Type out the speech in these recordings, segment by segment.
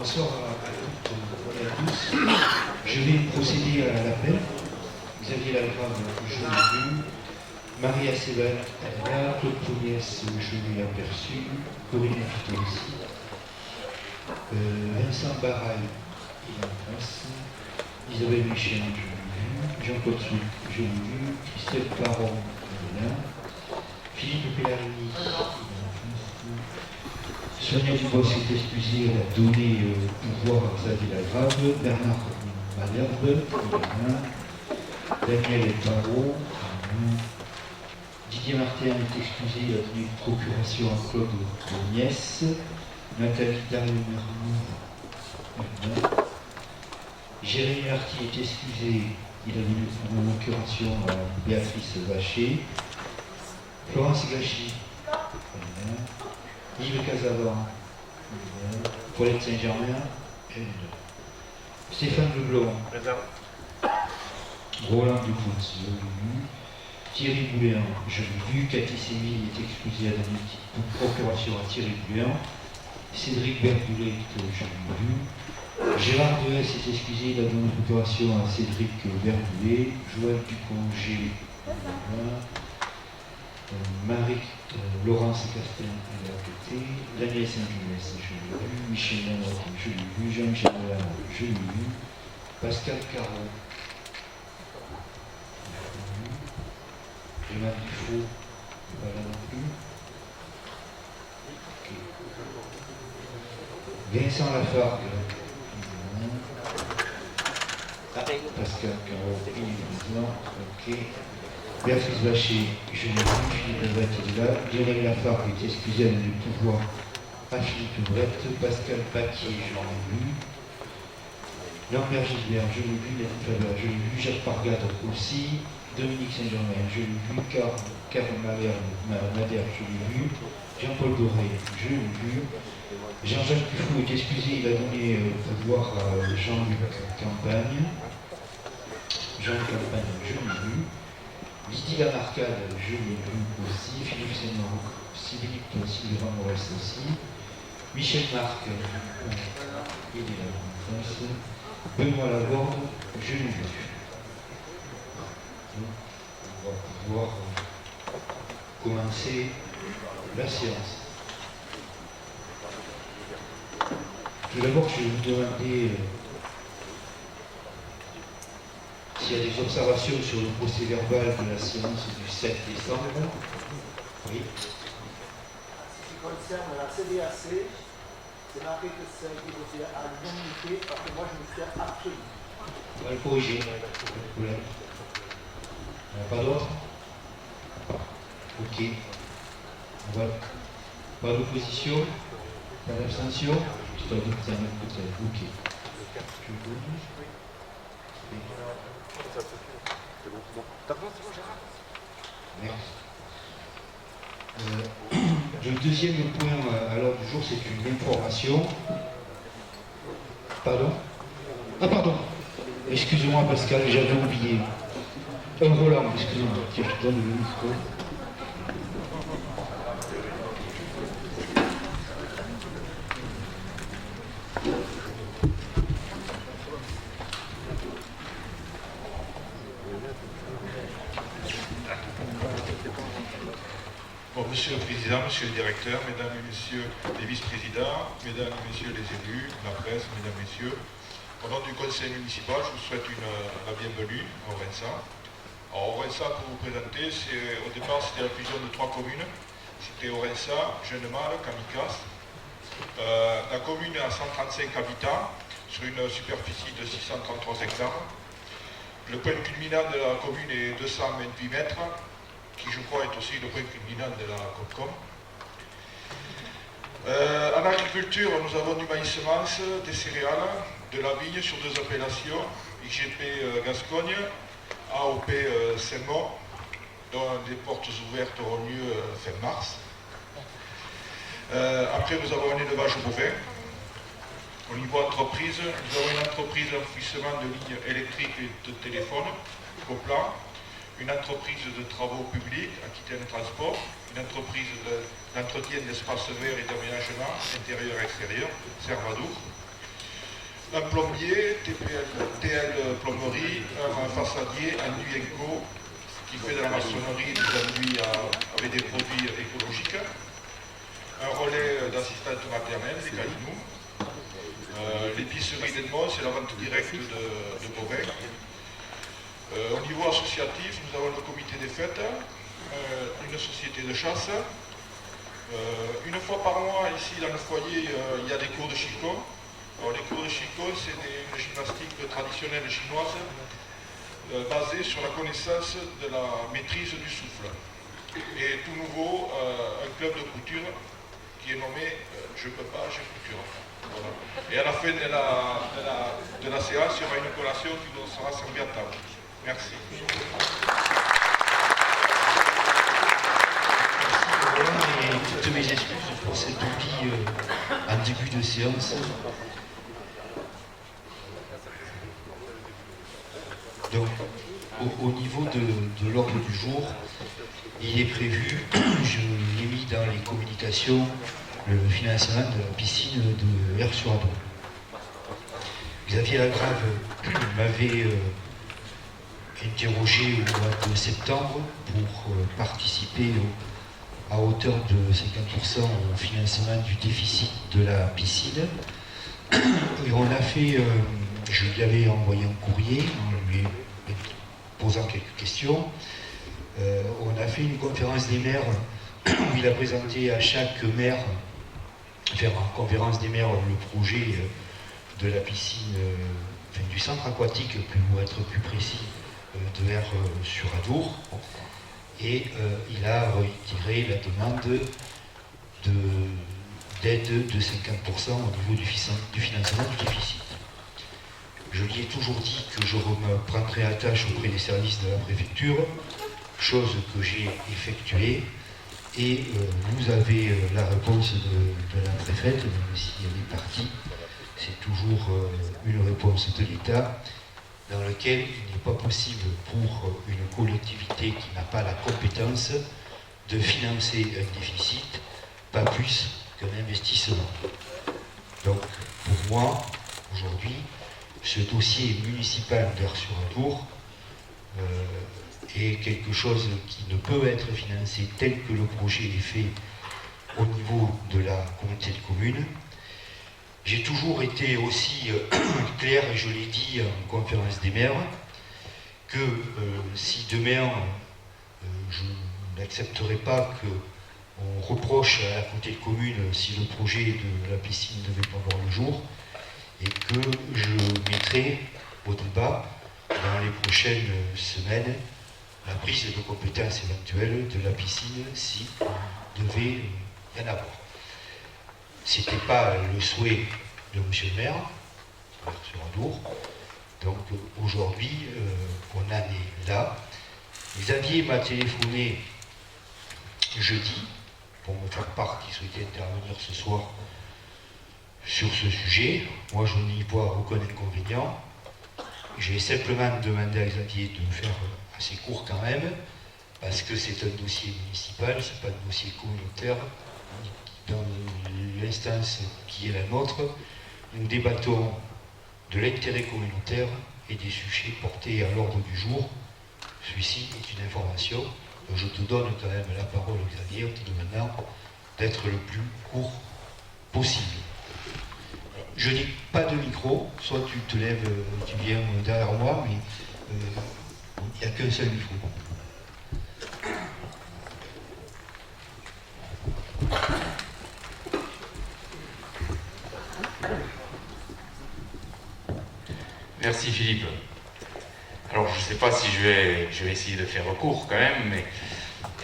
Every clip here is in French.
Bonsoir à toutes et à tous. Je vais procéder à l'appel. Xavier Lagrave, je l'ai vu. Maria Séval, elle est là. Claude Pouniès, je l'ai aperçu. Corinne Pito ici. Vincent Baraille, il est en face. Isabelle Michel, je l'ai vu. Jean-Claude Souk, je l'ai vu. Christelle Caron, elle est là. Philippe Pellarini, il est en face. Sonia Dubos s'est excusée, elle a donné pouvoir à Xavier Lagrave. Bernard Malherbe, il est là. Daniel Barrault, Didier Martin est excusé, il a donné une procuration à Claude Agnès. Nathalie Darien-Mermour, elle est là. Jérémy Marty est excusé, il a donné une procuration à Béatrice Vacher. Florence Gachy, elle est là. Yves Casavant, Paulette Saint-Germain, elle est là. Stéphane Leblond, Roland Ducout, je l'ai vu. Thierry Bouléan, je l'ai vu. Cathy Séville est excusée à donner une procuration à Thierry Bouléan. Cédric Berdoulet, je l'ai vu. Gérard Dehaes est excusé, il a donné une procuration à Cédric Berdoulet. Joël Ducongé, Marie Laurence Castin, elle est à côté. Daniel Saint-Gilles, je l'ai vu. Michel Lamotte, je l'ai vu. Jean-Michel Delanne, je l'ai vu. Pascal Caron, Emma Dufault, pas là non plus. Okay. Vincent Lafargue, Pascal Caron, il est là. Ok. Béatrice Vacher, je l'ai vu. Philippe Lebrette est là. Lionel Lafargue est excusé à donner le pouvoir à Philippe Lebrette. Pascal Paquier, je l'ai vu. Lambert Gilbert, je l'ai vu. Nathalie Faber, je l'ai vu. Jacques Pargade aussi. Dominique Saint-Germain, je l'ai vu. Karl Madère, je l'ai vu. Jean-Paul Doré, je l'ai vu. Jean-Jacques Dufour est excusé, il a donné pouvoir à Jean-Luc Campagne. Jean-Luc Campagne, je l'ai vu. Lydie Lamarcade, je l'ai vu aussi. Philippe Sénard, Sylvain Morès aussi. Michel Marc, il est là en face. Benoît Laborde, je l'ai vu. On va pouvoir commencer la séance. Tout d'abord, je vais vous demander s'il y a des observations sur le procès verbal de la séance du 7 décembre. Oui. Ce qui concerne la CDAC, c'est marqué que ça a été voté à l'unanimité parce que moi je me suis abstenu. On va le corriger, pas de problème. Pas d'autres? Ok. On va... Pas d'opposition? Pas d'abstention? Je dois dire que c'est un autre côté. Ok. Je vous Merci. Le deuxième point à l'ordre du jour, c'est une information. Pardon? Ah, pardon. Excusez-moi, Pascal, j'avais oublié. Roland, excusez-moi. Tiens, je te donne le micro. Bon, Monsieur le Président, Monsieur le Directeur, Mesdames et Messieurs les vice-présidents, Mesdames et Messieurs les élus, la presse, Mesdames et Messieurs, au nom du Conseil municipal, je vous souhaite la bienvenue à Ourensa. Alors Ourensa, pour vous présenter, au départ c'était la fusion de 3 communes. C'était Ourensa, Jennemal, Kamikaze. La commune a 135 habitants sur une superficie de 633 hectares. Le point culminant de la commune est 228 mètres, qui je crois est aussi le point culminant de la Comcom. En agriculture, nous avons du maïs semence, des céréales, de la vigne sur 2 appellations, IGP Gascogne, AOP Saint-Mont, dont les portes ouvertes auront lieu fin mars. Après, nous avons un élevage bovin. Au niveau entreprise, nous avons une entreprise d'enfouissement de lignes électriques et de téléphone, Coplan, une entreprise de travaux publics, Aquitaine Transport, une entreprise d'entretien d'espaces verts et d'aménagement intérieur et extérieur, Servadour, un plombier, TL plomberie, un façadier, un Nuenco qui fait de la maçonnerie, des enduits avec des produits écologiques, un relais d'assistante maternelle, des Calinous, l'épicerie d'Edmond, c'est la vente directe de bovins. Au niveau associatif, nous avons le comité des fêtes, une société de chasse. Une fois par mois, ici dans le foyer, il y a des cours de Qigong. Alors, les cours de Qigong, c'est une gymnastique traditionnelle chinoise basée sur la connaissance de la maîtrise du souffle. Et tout nouveau, un club de couture qui est nommé Je peux pas, j'ai couture. Voilà. Et à la fin de la séance, il y aura une collation qui nous sera servie à table. Merci. Et toutes mes excuses pour cette oubli en début de séance. Donc, au niveau de l'ordre du jour, il est prévu, je l'ai mis dans les communications, le financement de la piscine de Aire-sur-Adon. Xavier Lagrave m'avait interrogé au mois de septembre pour participer à hauteur de 50% au financement du déficit de la piscine. Et on a fait, je lui avais envoyé un courrier en lui posant quelques questions. On a fait une conférence des maires où il a présenté à chaque maire, enfin en conférence des maires, le projet de la piscine, enfin, du centre aquatique, pour être plus précis, de Aire-sur-Adour. Et il a retiré la demande d'aide de 50% au niveau du financement du déficit. Je lui ai toujours dit que je me prendrais à tâche auprès des services de la préfecture, chose que j'ai effectuée, et vous avez la réponse de la préfète, même si elle est partie. C'est toujours une réponse de l'État, dans laquelle il n'est pas possible pour une collectivité qui n'a pas la compétence de financer un déficit, pas plus qu'un investissement. Donc, pour moi, aujourd'hui, ce dossier municipal d'Aire-sur-Adour est quelque chose qui ne peut être financé tel que le projet est fait au niveau de la communauté de communes. J'ai toujours été aussi clair, et je l'ai dit en conférence des maires, que si demain je n'accepterai pas qu'on reproche à la communauté de communes si le projet de la piscine ne devait pas voir le jour, et que je mettrai au débat dans les prochaines semaines la prise de compétence éventuelle de la piscine si devait y en avoir. Ce n'était pas le souhait de M. le maire, sur Adour. Donc aujourd'hui, on en est là. Xavier m'a téléphoné jeudi pour me faire part qu'il souhaitait intervenir ce soir sur ce sujet. Moi, je n'y vois aucun inconvénient. J'ai simplement demandé à Xavier de me faire assez court quand même, parce que c'est un dossier municipal, c'est pas un dossier communautaire. Dans l'instance qui est la nôtre, nous débattons de l'intérêt communautaire et des sujets portés à l'ordre du jour. Celui-ci est une information. Je te donne quand même la parole, Xavier, en te demandant d'être le plus court possible. Je n'ai pas de micro, soit tu te lèves, tu viens derrière moi, mais il n'y a qu'un seul micro. Merci Philippe. Alors je ne sais pas si je vais essayer de faire court quand même, mais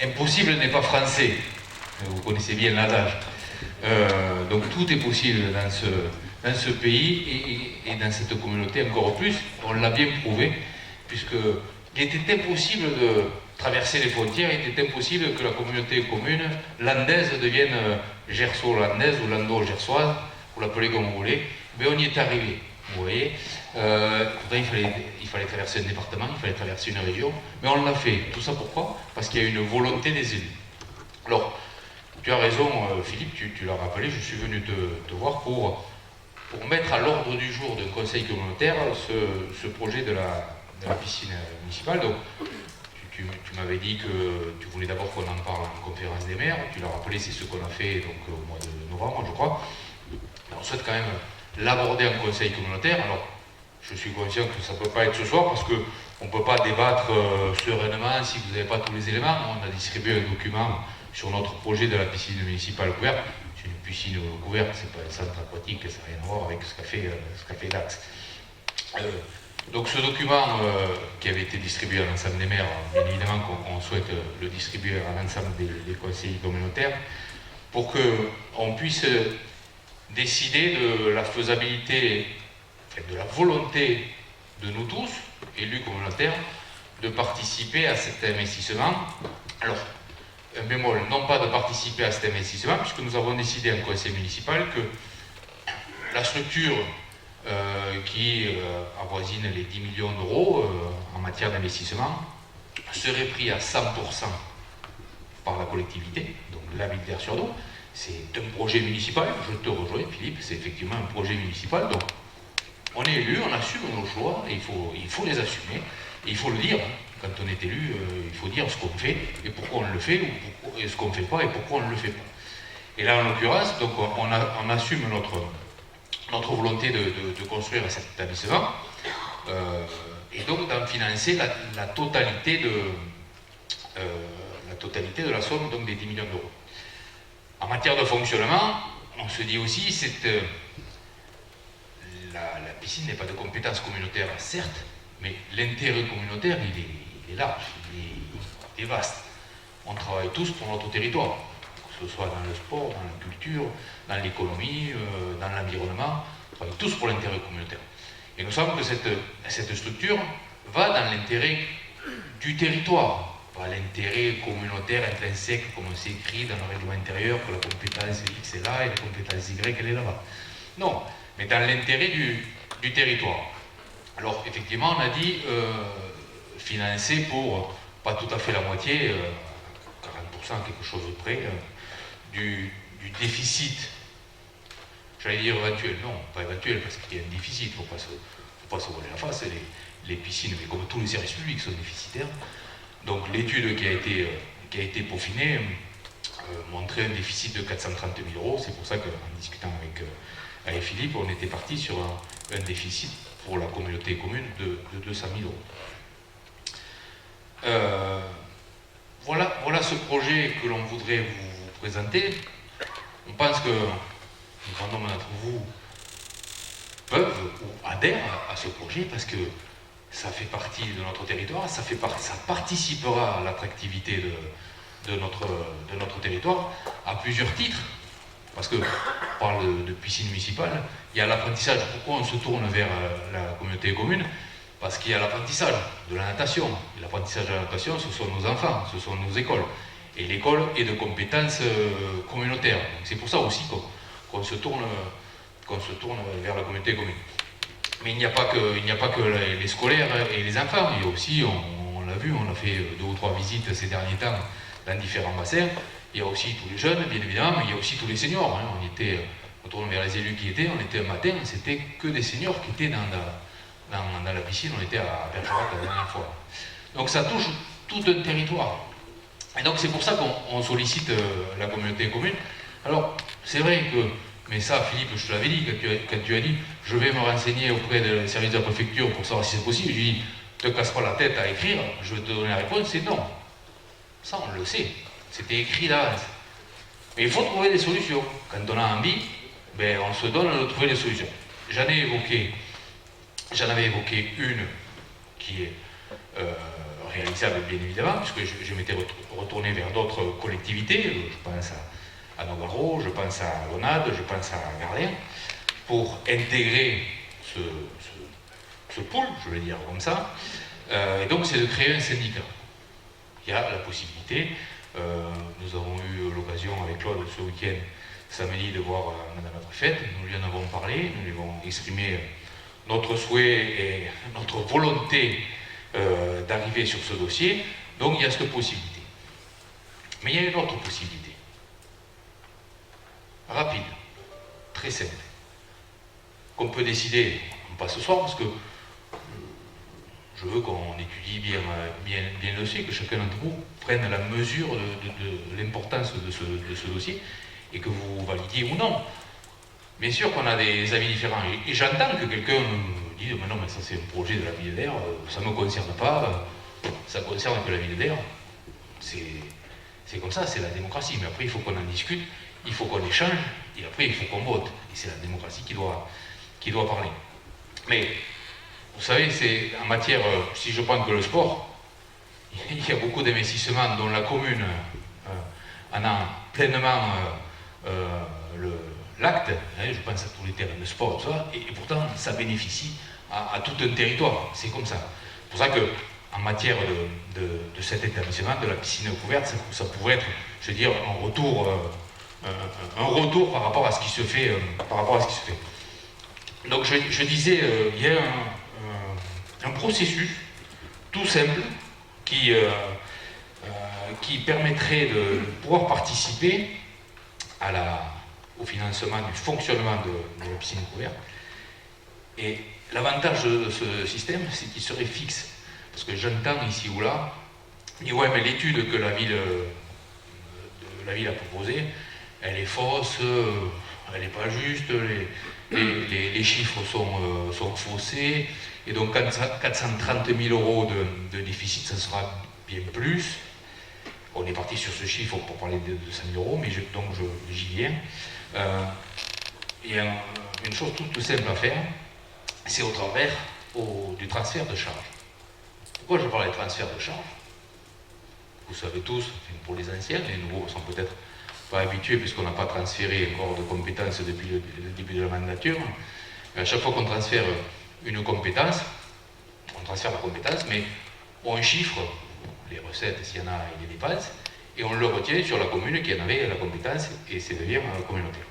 impossible n'est pas français. Vous connaissez bien l'adage. Donc tout est possible dans ce pays et dans cette communauté encore plus. On l'a bien prouvé, puisqu'il était impossible de traverser les frontières, il était impossible que la communauté commune landaise devienne gerso-landaise ou lando-gersoise, vous l'appelez comme vous voulez, mais on y est arrivé. Vous voyez, il fallait traverser un département, il fallait traverser une région, mais on l'a fait. Tout ça pourquoi? Parce qu'il y a une volonté des élus. Alors, tu as raison, Philippe, tu l'as rappelé, je suis venu te voir pour pour mettre à l'ordre du jour d'un conseil communautaire ce projet de la piscine municipale. Donc, tu m'avais dit que tu voulais d'abord qu'on en parle en conférence des maires. Tu l'as rappelé, c'est ce qu'on a fait donc, au mois de novembre, je crois. Et on souhaite quand même l'aborder en conseil communautaire. Alors, je suis conscient que ça ne peut pas être ce soir parce qu'on ne peut pas débattre sereinement si vous n'avez pas tous les éléments. On a distribué un document sur notre projet de la piscine municipale couverte. C'est une piscine couverte, c'est pas un centre aquatique, ça n'a rien à voir avec ce qu'a fait Dax. Donc ce document qui avait été distribué à l'ensemble des maires, bien évidemment qu'on souhaite le distribuer à l'ensemble des conseillers communautaires pour qu'on puisse décider de la faisabilité, de la volonté de nous tous, élus communautaires, de participer à cet investissement. Alors, un bémol, non pas de participer à cet investissement, puisque nous avons décidé en conseil municipal que la structure qui avoisine les 10 millions d'euros en matière d'investissement serait pris à 100% par la collectivité, donc la ville d'Aire-sur-Dôme. C'est un projet municipal, je te rejoins Philippe, c'est effectivement un projet municipal, donc on est élu, on assume nos choix, et il faut les assumer, et il faut le dire. Quand on est élu, il faut dire ce qu'on fait, et pourquoi on le fait, et ce qu'on ne fait pas, et pourquoi on ne le fait pas. Et là, en l'occurrence, donc on assume notre volonté de construire cet établissement, et donc d'en financer la totalité de la somme, donc des 10 millions d'euros. En matière de fonctionnement, on se dit aussi, la piscine n'est pas de compétence communautaire, certes, mais l'intérêt communautaire, il est large, il est vaste. On travaille tous pour notre territoire, que ce soit dans le sport, dans la culture, dans l'économie, dans l'environnement, on travaille tous pour l'intérêt communautaire. Et nous savons que cette structure va dans l'intérêt du territoire, pas l'intérêt communautaire intrinsèque, comme c'est écrit dans le règlement intérieur, que la compétence X est là et la compétence Y elle est là-bas. Non, mais dans l'intérêt du territoire. Alors, effectivement, on a dit financer pour pas tout à fait la moitié, 40%, quelque chose de près, du déficit, j'allais dire éventuel, non, pas éventuel, parce qu'il y a un déficit, il ne faut pas se voiler la face, les piscines, mais comme tous les services publics, sont déficitaires. Donc, l'étude qui a été peaufinée montrait un déficit de 430 000 euros, c'est pour ça qu'en discutant avec Philippe, on était parti sur un déficit pour la communauté commune de 200 000 euros. Voilà ce projet que l'on voudrait vous présenter. On pense que un grand nombre d'entre vous peuvent ou adhèrent à ce projet parce que ça fait partie de notre territoire, ça participera à l'attractivité de notre territoire à plusieurs titres. Parce qu'on parle de piscine municipale, il y a l'apprentissage. Pourquoi on se tourne vers la communauté commune? Parce qu'il y a l'apprentissage de la natation. Et l'apprentissage de la natation, ce sont nos enfants, ce sont nos écoles. Et l'école est de compétences communautaires. Donc c'est pour ça aussi qu'on se tourne vers la communauté commune. Mais il n'y a pas que les scolaires et les enfants. Il y a aussi, on l'a vu, on a fait 2 ou 3 visites ces derniers temps dans différents bassins. Il y a aussi tous les jeunes, bien évidemment, mais il y a aussi tous les seniors. On tourne vers les élus qui étaient, on était un matin, c'était que des seniors qui étaient dans la piscine, on était à Bergerac la dernière fois. Donc ça touche tout un territoire. Et donc c'est pour ça qu'on sollicite la communauté commune. Alors, c'est vrai que, mais ça Philippe, je te l'avais dit, quand tu as dit, je vais me renseigner auprès des services de la préfecture pour savoir si c'est possible, je lui dis, ne te casse pas la tête à écrire, je vais te donner la réponse, c'est non. Ça on le sait. C'était écrit d'avance. Mais il faut trouver des solutions. Quand on a envie, on se donne de trouver des solutions. J'en avais évoqué une qui est réalisable, bien évidemment, puisque je m'étais retourné vers d'autres collectivités. Je pense à Nogaro, je pense à Lonade, je pense à Gardien, pour intégrer ce pool, je vais dire comme ça. Et donc, c'est de créer un syndicat. Il y a la possibilité. Nous avons eu l'occasion avec Claude ce week-end, samedi, de voir Madame la préfète. Nous lui en avons parlé, nous lui avons exprimé notre souhait et notre volonté d'arriver sur ce dossier. Donc il y a cette possibilité. Mais il y a une autre possibilité. Rapide, très simple. qu'on peut décider, pas ce soir, parce que je veux qu'on étudie bien le dossier, que chacun d'entre vous prenne la mesure de l'importance de ce dossier, et que vous validiez ou non. Bien sûr qu'on a des avis différents, et j'entends que quelqu'un me dise « mais non, mais ça c'est un projet de la ville d'Air, ça ne me concerne pas, ça concerne que la ville d'Air ». C'est comme ça, c'est la démocratie, mais après il faut qu'on en discute, il faut qu'on échange, et après il faut qu'on vote, et c'est la démocratie qui doit parler. Mais, vous savez, c'est en matière, si je prends que le sport, il y a beaucoup d'investissements dont la commune en a pleinement l'acte, je pense à tous les terrains de sport, tout ça, et pourtant ça bénéficie à tout un territoire, c'est comme ça. C'est pour ça que en matière de cet établissement, de la piscine couverte, ça pourrait être, je veux dire, un retour par rapport à ce qui se fait. Donc je disais, il y a un processus tout simple qui permettrait de pouvoir participer au financement du fonctionnement de la piscine couverte. Et l'avantage de ce système, c'est qu'il serait fixe. Parce que j'entends ici ou là, dit ouais, mais l'étude que la ville a proposée, elle est fausse, elle n'est pas juste, les chiffres sont faussés, et donc 430 000 euros de déficit, ça sera bien plus. On est parti sur ce chiffre pour parler de 200 000 euros, mais donc j'y viens. Il y a une chose toute simple à faire, c'est au travers du transfert de charges. Pourquoi je parle des transferts de charges? Vous savez tous, pour les anciens, les nouveaux sont peut-être pas habitués puisqu'on n'a pas transféré encore de compétences depuis le début de la mandature. Mais à chaque fois qu'on transfère une compétence, on transfère la compétence, mais on chiffre les recettes s'il y en a et les dépenses, et on le retient sur la commune qui en avait la compétence, et c'est devient communautaire.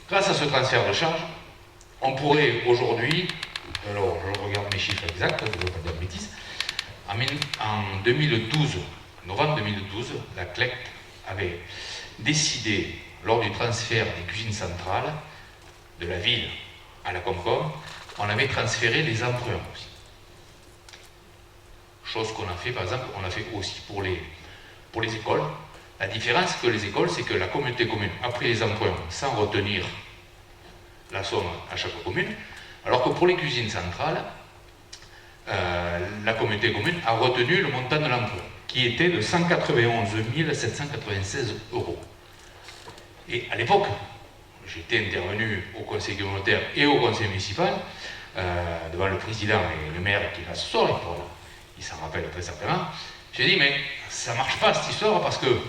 Grâce à ce transfert de charges, on pourrait aujourd'hui, alors je regarde mes chiffres exacts, je ne veux pas dire de bêtises, en 2012, novembre 2012, la CLEC avait décidé, lors du transfert des cuisines centrales de la ville à la Comcom, on avait transféré les emprunts aussi. Chose qu'on a fait, par exemple, on a fait aussi pour les écoles. La différence que les écoles, c'est que la communauté commune a pris les emprunts sans retenir la somme à chaque commune, alors que pour les cuisines centrales, la communauté commune a retenu le montant de l'emprunt, qui était de 191 796 euros. Et à l'époque, j'étais intervenu au conseil communautaire et au conseil municipal, devant le président et le maire qui est là ce soir, il s'en rappelle très certainement. J'ai dit, mais ça ne marche pas cette histoire parce que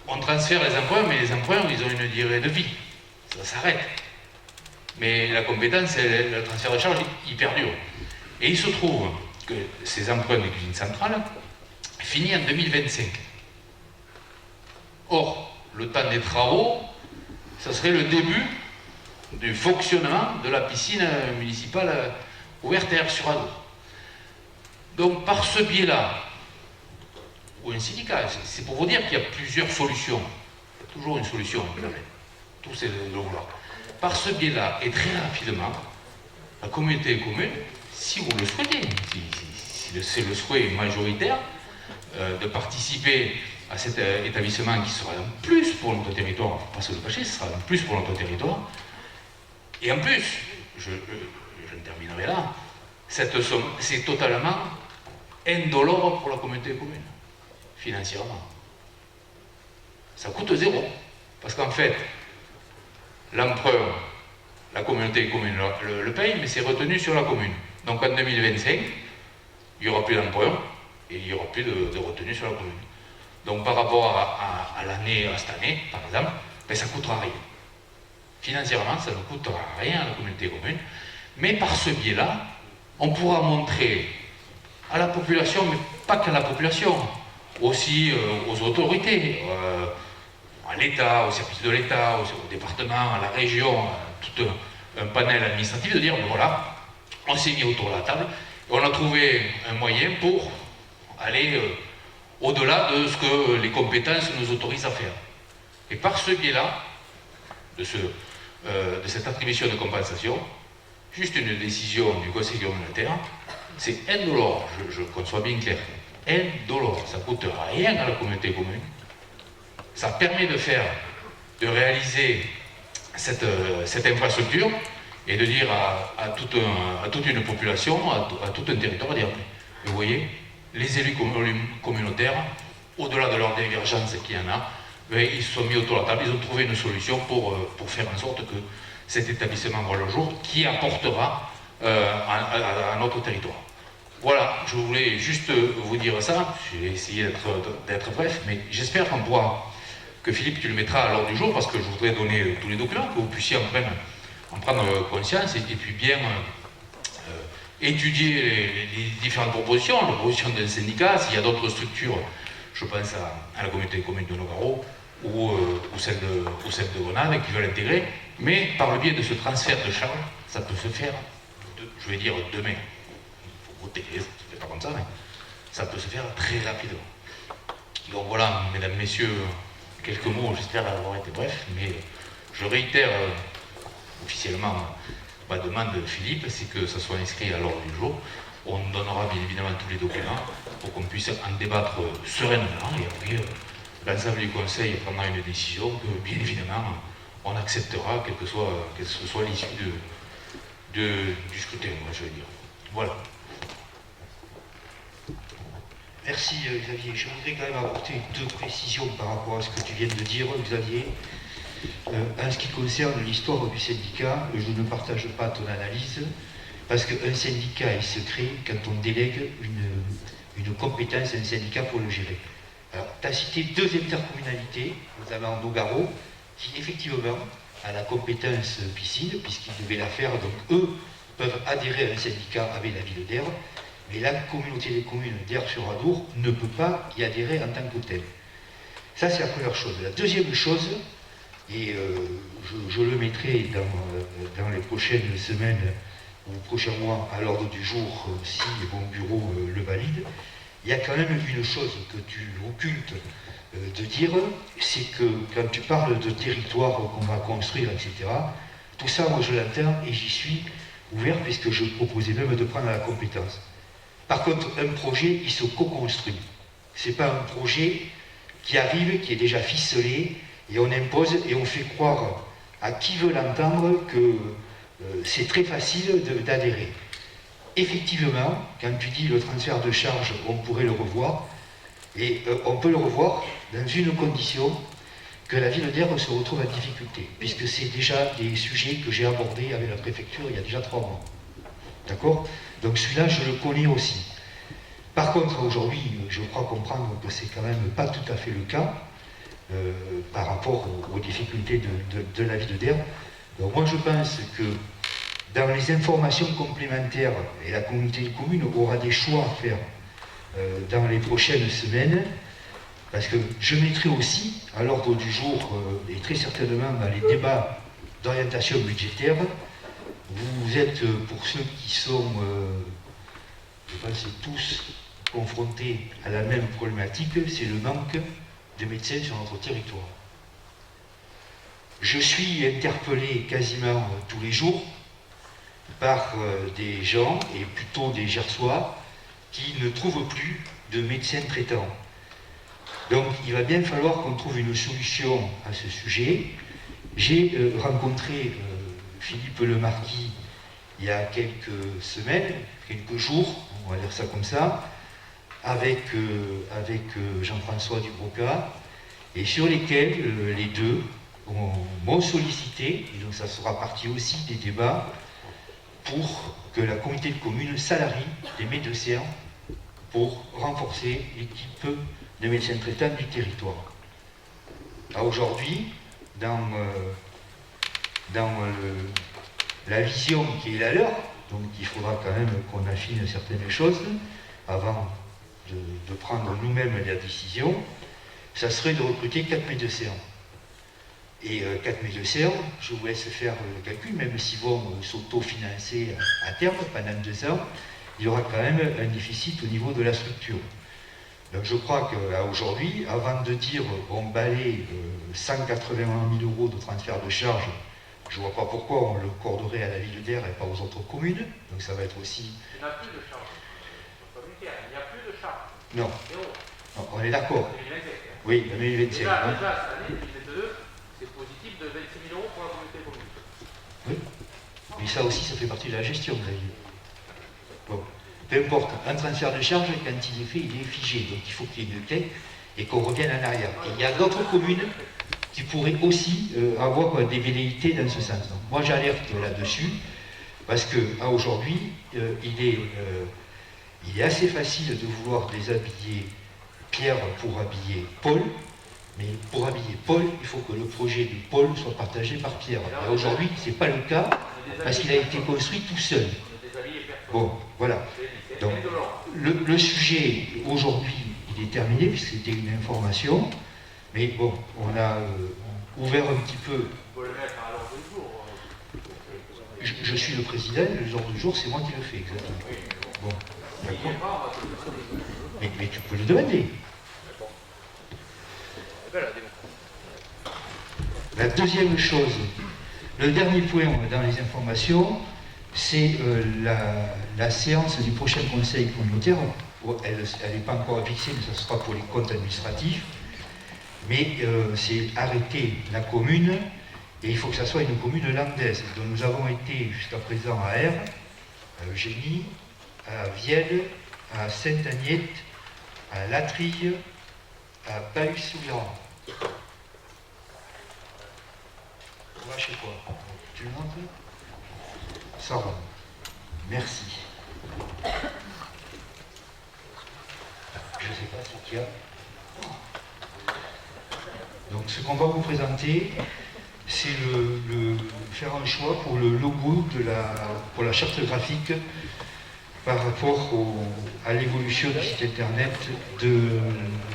on transfère les emprunts, mais les emprunts, ils ont une durée de vie. Ça s'arrête. Mais la compétence, le transfert de charge, il perdure. Et il se trouve que ces emprunts des cuisines centrales finissent en 2025. Or, le temps des travaux, ça serait le début du fonctionnement de la piscine municipale ouverte à Air-sur-Adour. Donc, par ce biais-là, ou un syndicat, c'est pour vous dire qu'il y a plusieurs solutions. Il y a toujours une solution, tous ces lots-là. Par ce biais-là, et très rapidement, la communauté commune, si vous le souhaitez, si c'est le souhait majoritaire, de participer à cet établissement qui sera un plus pour notre territoire, il ne faut pas se le cacher, ce sera un plus pour notre territoire. Et en plus, je terminerai là, cette somme, c'est totalement indolore pour la communauté commune, financièrement. Ça coûte zéro, parce qu'en fait, l'emprunt, la communauté commune le paye, mais c'est retenu sur la commune. Donc en 2025, il n'y aura plus d'emprunt et il n'y aura plus de retenue sur la commune. Donc par rapport à cette année, par exemple, ben, ça ne coûtera rien. Financièrement, ça ne coûtera rien à la communauté commune, mais par ce biais-là, on pourra montrer à la population, mais pas qu'à la population, aussi aux autorités, à l'État, au service de l'État, au département, à la région, à tout un panel administratif, de dire, ben voilà, on s'est mis autour de la table, et on a trouvé un moyen pour aller au-delà de ce que les compétences nous autorisent à faire. Et par ce biais-là, de ce de cette attribution de compensation, juste une décision du Conseil communautaire, c'est indolore, je conçois bien clair, indolore, ça ne coûte rien à la communauté commune, ça permet de réaliser cette infrastructure et de dire à toute une population, à tout un territoire, dire, vous voyez, les élus communautaires, au-delà de leur divergence qu'il y en a, ils se sont mis autour de la table, ils ont trouvé une solution pour faire en sorte que cet établissement voit le jour, qui apportera à notre territoire. Voilà, je voulais juste vous dire ça, j'ai essayé d'être bref, mais j'espère que Philippe, tu le mettras à l'ordre du jour, parce que je voudrais donner tous les documents, que vous puissiez en prendre conscience, et puis bien étudier les différentes propositions, la proposition d'un syndicat, s'il y a d'autres structures, je pense à la communauté commune de Nogaro, ou celle de Grenade, qui veulent intégrer, mais par le biais de ce transfert de charges, ça peut se faire, je vais dire demain. Il faut voter, ça ne se fait pas comme ça, mais ça peut se faire très rapidement. Donc voilà, mesdames, messieurs, quelques mots, j'espère avoir été bref, mais je réitère officiellement ma demande, Philippe, c'est que ça soit inscrit à l'ordre du jour. On donnera bien évidemment tous les documents pour qu'on puisse en débattre sereinement, et après l'ensemble du Conseil prendra une décision que, bien évidemment, on acceptera, quelle que soit l'issue du scrutin, moi, je veux dire. Voilà. Merci Xavier. Je voudrais quand même apporter deux précisions par rapport à ce que tu viens de dire, Xavier. En ce qui concerne l'histoire du syndicat, je ne partage pas ton analyse, parce qu'un syndicat, il se crée quand on délègue une compétence à un syndicat pour le gérer. Alors, tu as cité deux intercommunalités, notamment Nogaro, qui effectivement a la compétence piscine, puisqu'ils devaient la faire, donc eux peuvent adhérer à un syndicat avec la ville d'Aire, mais la communauté des communes d'Aire-sur-Adour ne peut pas y adhérer en tant que telle. Ça, c'est la première chose. La deuxième chose, et je le mettrai dans les prochaines semaines ou prochains mois à l'ordre du jour, si mon bureau le valide, il y a quand même une chose que tu occultes de dire, c'est que quand tu parles de territoire qu'on va construire, etc., tout ça, moi je l'entends et j'y suis ouvert, puisque je proposais même de prendre la compétence. Par contre, un projet, il se co-construit. Ce n'est pas un projet qui arrive, qui est déjà ficelé, et on impose et on fait croire à qui veut l'entendre que c'est très facile d'adhérer. Effectivement, quand tu dis le transfert de charge, on pourrait le revoir, et on peut le revoir dans une condition, que la ville d'Aire se retrouve en difficulté, puisque c'est déjà des sujets que j'ai abordés avec la préfecture il y a déjà 3 mois. D'accord? Donc celui-là, je le connais aussi. Par contre, aujourd'hui, je crois comprendre que c'est quand même pas tout à fait le cas, par rapport aux difficultés de la ville d'Aire. Donc moi, je pense que dans les informations complémentaires, et la communauté de communes aura des choix à faire dans les prochaines semaines, parce que je mettrai aussi à l'ordre du jour, et très certainement dans les débats d'orientation budgétaire, vous êtes, pour ceux qui sont, je pense tous, confrontés à la même problématique, c'est le manque de médecins sur notre territoire. Je suis interpellé quasiment tous les jours par des gens, et plutôt des Gersois, qui ne trouvent plus de médecins traitants. Donc il va bien falloir qu'on trouve une solution à ce sujet. J'ai rencontré Philippe Lemarquis il y a quelques semaines, quelques jours, on va dire ça comme ça, avec Jean-François Dubroca, et sur lesquels les deux m'ont sollicité, et donc ça sera partie aussi des débats, pour que la communauté de communes salarie des médecins pour renforcer l'équipe de médecins traitants du territoire. Aujourd'hui, dans la vision qui est la leur, donc il faudra quand même qu'on affine certaines choses avant de prendre nous-mêmes la décision, ça serait de recruter 4 médecins. Et 4 médecins, je vous laisse faire le calcul, même s'ils vont s'auto-financer à terme pendant 2 ans, il y aura quand même un déficit au niveau de la structure. Donc je crois qu'aujourd'hui, avant de dire on balaye 180 000 € de transfert de charge Je ne vois pas pourquoi on le accorderait à la ville d'Aire et pas aux autres communes. Donc ça va être aussi... Il n'y a plus de charge. Il n'y a plus de charge. Non. Non, on est d'accord. Oui, 2025. Déjà, cette année, 2022, c'est positif de 26 000 € pour la communauté de communes. Oui. Mais ça aussi, ça fait partie de la gestion, Xavier. Bon. Peu importe, un transfert de charge, quand il est fait, il est figé. Donc il faut qu'il y ait une clé et qu'on revienne en arrière. Et il y a d'autres communes qui pourraient aussi avoir des velléités dans ce sens. Donc, moi, j'alerte là-dessus, parce qu'à aujourd'hui, il est assez facile de vouloir déshabiller Pierre pour habiller Paul, mais pour habiller Paul, il faut que le projet de Paul soit partagé par Pierre. Et aujourd'hui, ce n'est pas le cas, parce qu'il a été construit tout seul. Bon, voilà. Donc, le sujet, aujourd'hui, il est terminé, puisque c'était une information, mais bon, on a ouvert un petit peu. Je suis le président, le jour du jour, c'est moi qui le fais, exactement. Bon, d'accord. Mais tu peux le demander. La deuxième chose, le dernier point dans les informations, c'est la séance du prochain conseil communautaire. Elle n'est pas encore fixée, mais ce sera pour les comptes administratifs. Mais c'est arrêter la commune, et il faut que ça soit une commune landaise. Donc nous avons été jusqu'à présent à Aire, à Eugénie, à Vielle, à Sainte-Agnette, à Latrille, à Bahus-Souviran. Moi, je sais pas. Tu le montres? Ça va. Merci. Je ne sais pas ce qu'il y a. Donc ce qu'on va vous présenter, c'est faire un choix pour le logo pour la charte graphique par rapport à l'évolution du site internet de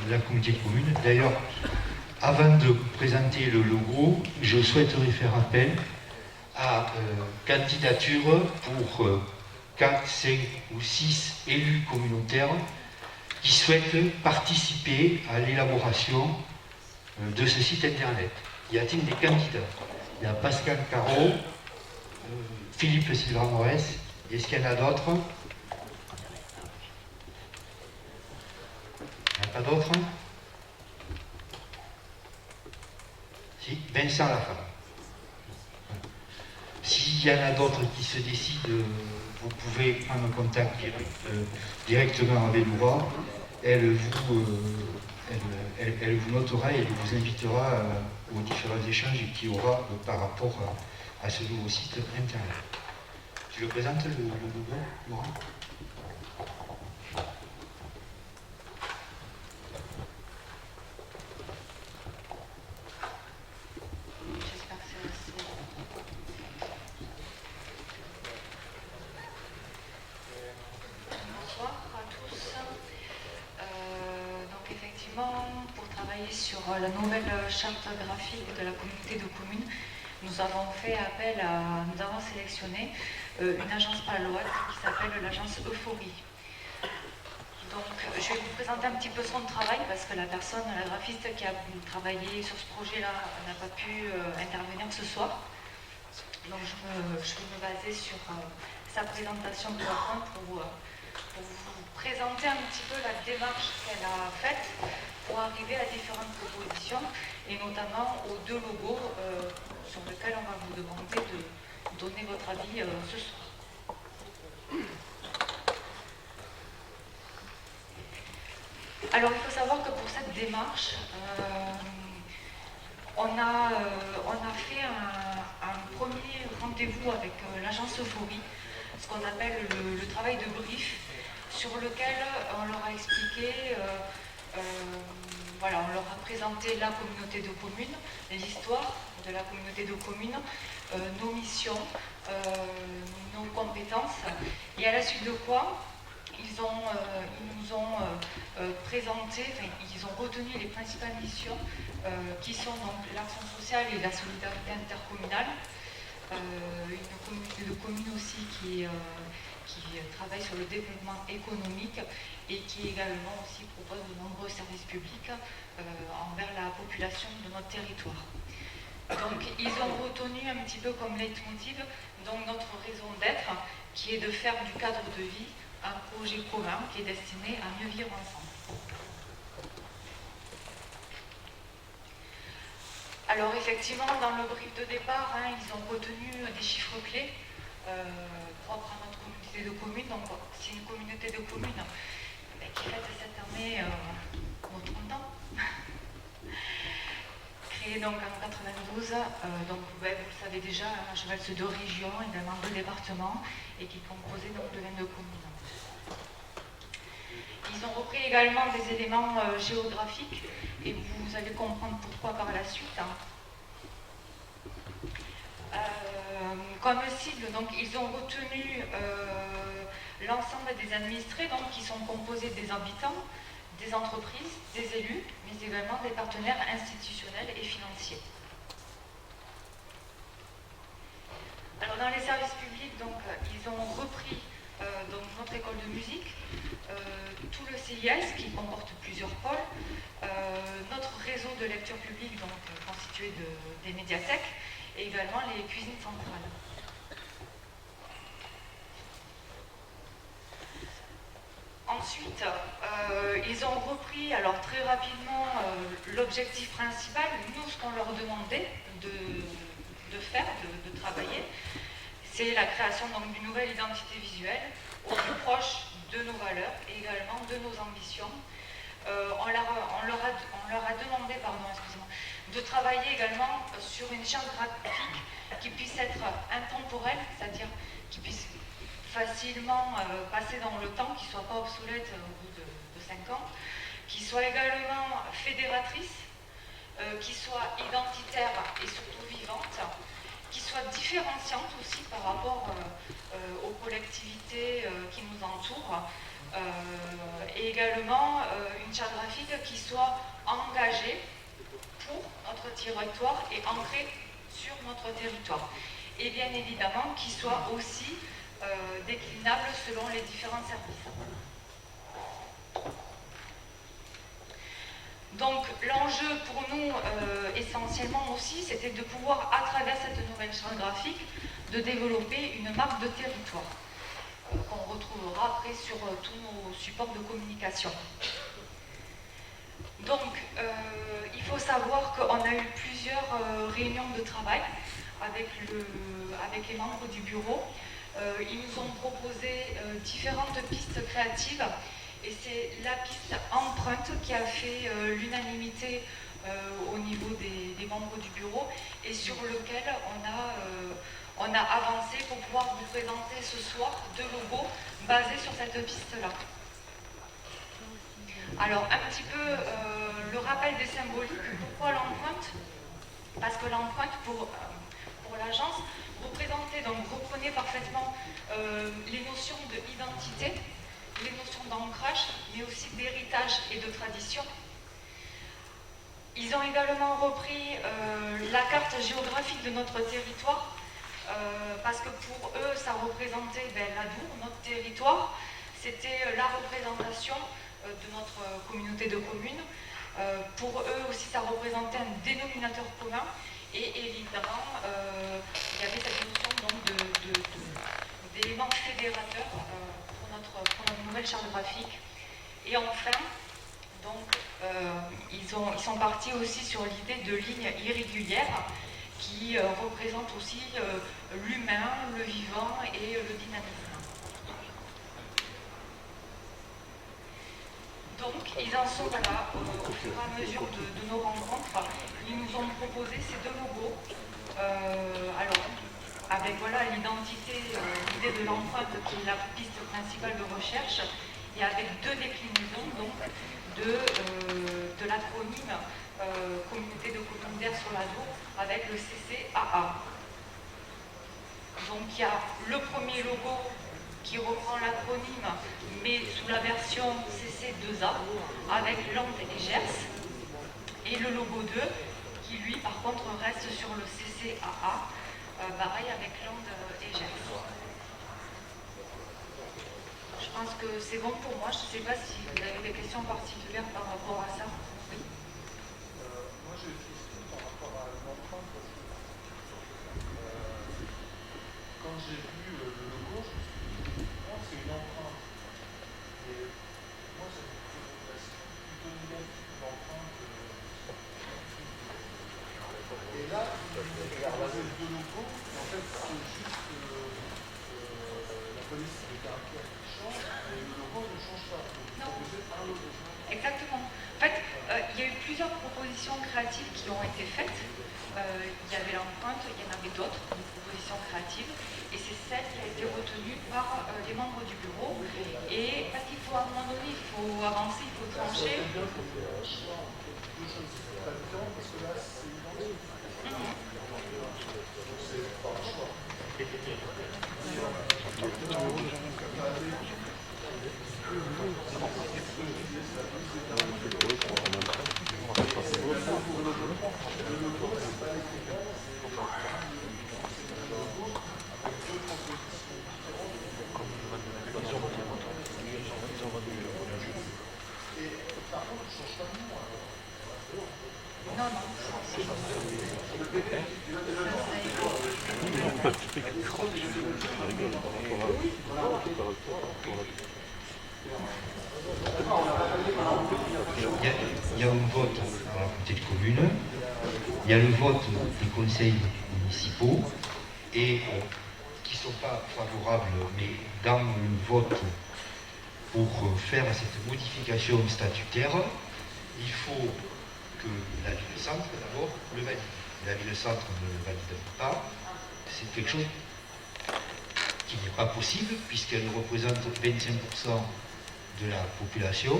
la communauté de communes. D'ailleurs, avant de présenter le logo, je souhaiterais faire appel à candidature pour 4, 5 ou 6 élus communautaires qui souhaitent participer à l'élaboration de ce site internet. Y a-t-il des candidats? Il y a Pascal Caro, Philippe Sylvain Morès. Est-ce qu'il y en a d'autres? Il n'y en a pas d'autres? Si, Vincent Lafave. S'il y en a d'autres qui se décident, vous pouvez prendre contact directement avec Laura. Elle vous notera et elle vous invitera aux différents échanges qu'il y aura par rapport à ce nouveau site internet. Tu le présentes le logo, Laura? J'espère que c'est assez... Bonsoir à tous. Donc effectivement, pour travailler sur la nouvelle charte graphique de la communauté de communes, nous avons sélectionné une agence paloise qui s'appelle l'agence Euphorie. Donc je vais vous présenter un petit peu son travail parce que la graphiste qui a travaillé sur ce projet-là n'a pas pu intervenir ce soir. Donc je vais me baser sur sa présentation de PowerPoint pour vous présenter un petit peu la démarche qu'elle a faite pour arriver à différentes propositions et notamment aux 2 logos sur lesquels on va vous demander de donner votre avis ce soir. Alors il faut savoir que pour cette démarche, on a fait un premier rendez-vous avec l'agence Euphorie, ce qu'on appelle le travail de brief, sur lequel on leur a expliqué, on leur a présenté la communauté de communes, l'histoire de la communauté de communes, nos missions, nos compétences, et à la suite de quoi ils nous ont présenté, ils ont retenu les principales missions qui sont donc l'action sociale et la solidarité intercommunale, une communauté de communes aussi qui travaille sur le développement économique et qui également aussi propose de nombreux services publics envers la population de notre territoire. Donc ils ont retenu un petit peu comme leitmotiv donc notre raison d'être, qui est de faire du cadre de vie un projet commun qui est destiné à mieux vivre ensemble. Alors effectivement, dans le brief de départ, ils ont retenu des chiffres clés propres à notre communauté de communes. Donc c'est une communauté de communes qui fête cette année nos 30 ans. Créée donc en 92, donc vous le savez déjà, à cheval sur 2 régions, également 2 départements, et qui composait donc de 22 communes. Ils ont repris également des éléments géographiques, et vous allez comprendre pourquoi par la suite. Comme cible, donc, ils ont retenu l'ensemble des administrés, donc, qui sont composés des habitants, des entreprises, des élus, mais également des partenaires institutionnels et financiers. Alors dans les services publics, donc, ils ont repris donc, notre école de musique, tout le CIS qui comporte plusieurs pôles, notre réseau de lecture publique donc, constitué des médiathèques et également les cuisines centrales. Ensuite, ils ont repris, alors très rapidement, l'objectif principal, nous, ce qu'on leur demandait de faire, de travailler, c'est la création d'une nouvelle identité visuelle au plus proche de nos valeurs et également de nos ambitions. On leur a demandé, de travailler également sur une charte graphique qui puisse être intemporelle, c'est-à-dire qui puisse facilement passer dans le temps, qui ne soit pas obsolète au bout de 5 ans, qui soit également fédératrice, qui soit identitaire et surtout vivante, qui soit différenciante aussi par rapport aux collectivités qui nous entourent, et également une charte graphique qui soit engagée pour notre territoire et ancrée sur notre territoire. Et bien évidemment qui soit aussi déclinable selon les différents services. Donc l'enjeu pour nous essentiellement aussi, c'était de pouvoir, à travers cette nouvelle charte graphique, de développer une marque de territoire qu'on retrouvera après sur tous nos supports de communication. Donc il faut savoir qu'on a eu plusieurs réunions de travail avec les membres du bureau. Ils nous ont proposé différentes pistes créatives et c'est la piste empreinte qui a fait l'unanimité au niveau des membres du bureau et sur lequel on a avancé pour pouvoir vous présenter ce soir 2 logos basés sur cette piste-là. Alors un petit peu le rappel des symboliques. Pourquoi l'empreinte? Parce que l'empreinte pour l'agence reprenez parfaitement les notions d'identité, les notions d'ancrage, mais aussi d'héritage et de tradition. Ils ont également repris la carte géographique de notre territoire, parce que pour eux, ça représentait l'Adour, notre territoire. C'était la représentation de notre communauté de communes. Pour eux aussi, ça représentait un dénominateur commun. Et évidemment, il y avait cette notion d'éléments fédérateurs pour notre nouvelle charte graphique. Et enfin, ils sont partis aussi sur l'idée de lignes irrégulières qui représentent aussi l'humain, le vivant et le dynamisme. Donc, ils en sont là, au fur et à mesure de nos rencontres. Ils nous ont proposé ces 2 logos. Alors, avec l'identité, l'idée de l'empreinte qui est la piste principale de recherche, et avec 2 déclinaisons donc, de l'acronyme Communauté de communautaires sur l'Adour avec le CCAA. Donc, il y a le premier logo qui reprend l'acronyme, mais sous la version CC2A, avec Landes et Gers, et le logo 2, qui lui, par contre, reste sur le CCAA, pareil avec Landes et Gers. Je pense que c'est bon pour moi, je ne sais pas si vous avez des questions particulières par rapport à ça. Oui. Moi, j'ai une question par rapport à l'empreinte, parce que quand j'ai vu le logo, je me suis dit, non, c'est une empreinte. Et moi, ça me laisse plutôt négatif, une empreinte. Et là, j'ai deux logos, en fait, c'est juste la police de caractère qui change, mais le logo ne change pas. Donc, il faut poser un logo. Exactement. En fait, il y a eu plusieurs propositions créatives qui ont été faites. Il y avait l'empreinte, il y en avait d'autres, des propositions créatives, et c'est celle qui a été retenue par les membres du bureau. Et parce qu'il faut, à un moment donné, il faut avancer, il faut trancher. C'est bien pour deux choses très différentes, parce que là, c'est identique. C'est pas un choix. Non, non. Il y a un vote à la petite commune, il y a le vote des conseils municipaux et qui ne sont pas favorables, mais dans le vote pour faire cette modification statutaire, il faut que la ville-centre d'abord le valide. La ville-centre ne le valide pas, c'est quelque chose qui n'est pas possible puisqu'elle représente 25% de la population.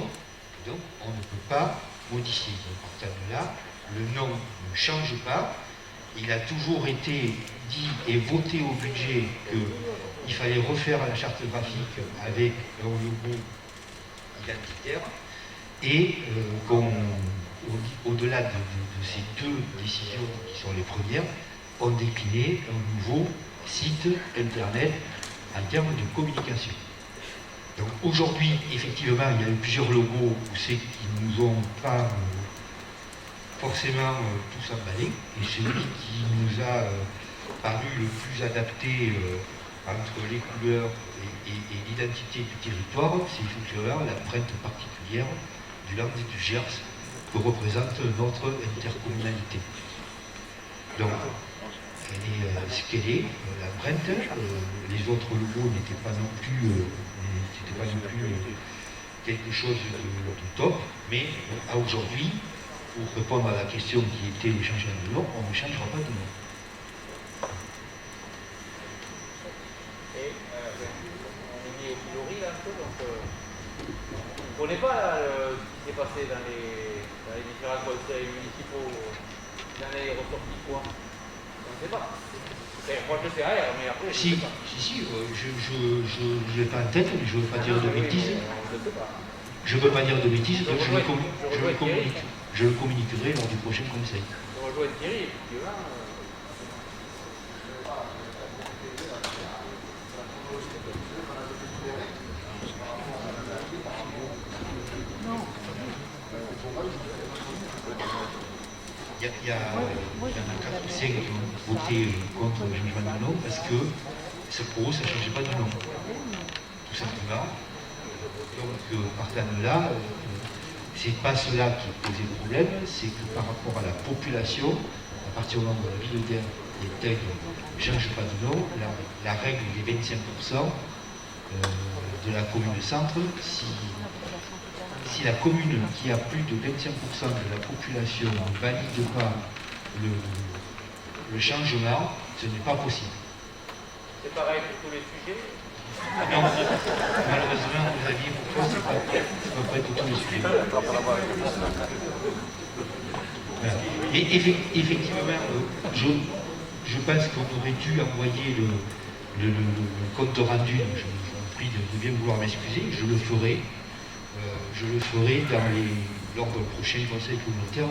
Donc, on ne peut pas modifier. Donc, partant de là, le nom ne change pas. Il a toujours été dit et voté au budget qu'il fallait refaire la charte graphique avec un logo identitaire et au-delà de ces deux décisions qui sont les premières, on déclinait un nouveau site internet en termes de communication. Donc aujourd'hui, effectivement, il y a eu plusieurs logos où c'est qui ne nous ont pas forcément tous emballés. Et celui qui nous a paru le plus adapté entre les couleurs et l'identité du territoire, c'est effectivement l'empreinte particulière du Land et du Gers que représente notre intercommunalité. Donc, elle est ce qu'elle est, l'empreinte. Les autres logos n'étaient pas non plus quelque chose de top, mais à aujourd'hui, pour répondre à la question qui était le changement de nom, on ne changera pas de nom. Et on est au pilori là un peu, donc on ne connaît pas là, ce qui s'est passé dans les différents conseils municipaux, il en est ressorti quoi? On ne sait pas. Moi je sais rien, mais après. Si, je ne l'ai pas en tête, mais je ne veux pas dire de bêtises. Je ne veux pas dire de bêtises, donc je le communiquerai lors du prochain conseil. On rejoint Thierry, effectivement. Il y en a 4 ou 5 qui ont voté contre le changement de nom parce que pour eux, ça ne changeait pas de nom. Tout simplement. Donc, partant de là, c'est pas cela qui posait problème, c'est que par rapport à la population, à partir du moment où la ville d'Aigle ne change pas de nom, la règle des 25% de la commune centre, si la commune qui a plus de 25% de la population ne valide pas le changement, ce n'est pas possible. C'est pareil pour tous les sujets. Non, malheureusement, vous aviez pour toi, ça ne va pas être tous les sujets. Voilà. Et effectivement, je pense qu'on aurait dû envoyer le compte rendu. Je vous prie de bien vouloir m'excuser. Je le ferai lors du prochain conseil communautaire.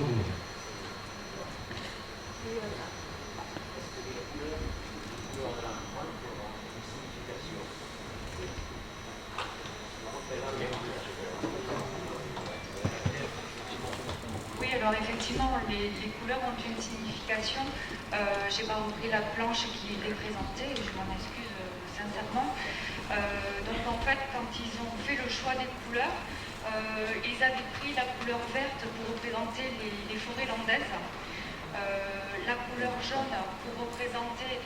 Oui, alors effectivement, les couleurs ont une signification. J'ai pas repris la planche qui était présentée et je m'en excuse sincèrement. Donc en fait, quand ils ont fait le choix des couleurs, ils avaient pris la couleur verte pour représenter les forêts landaises, la couleur jaune pour représenter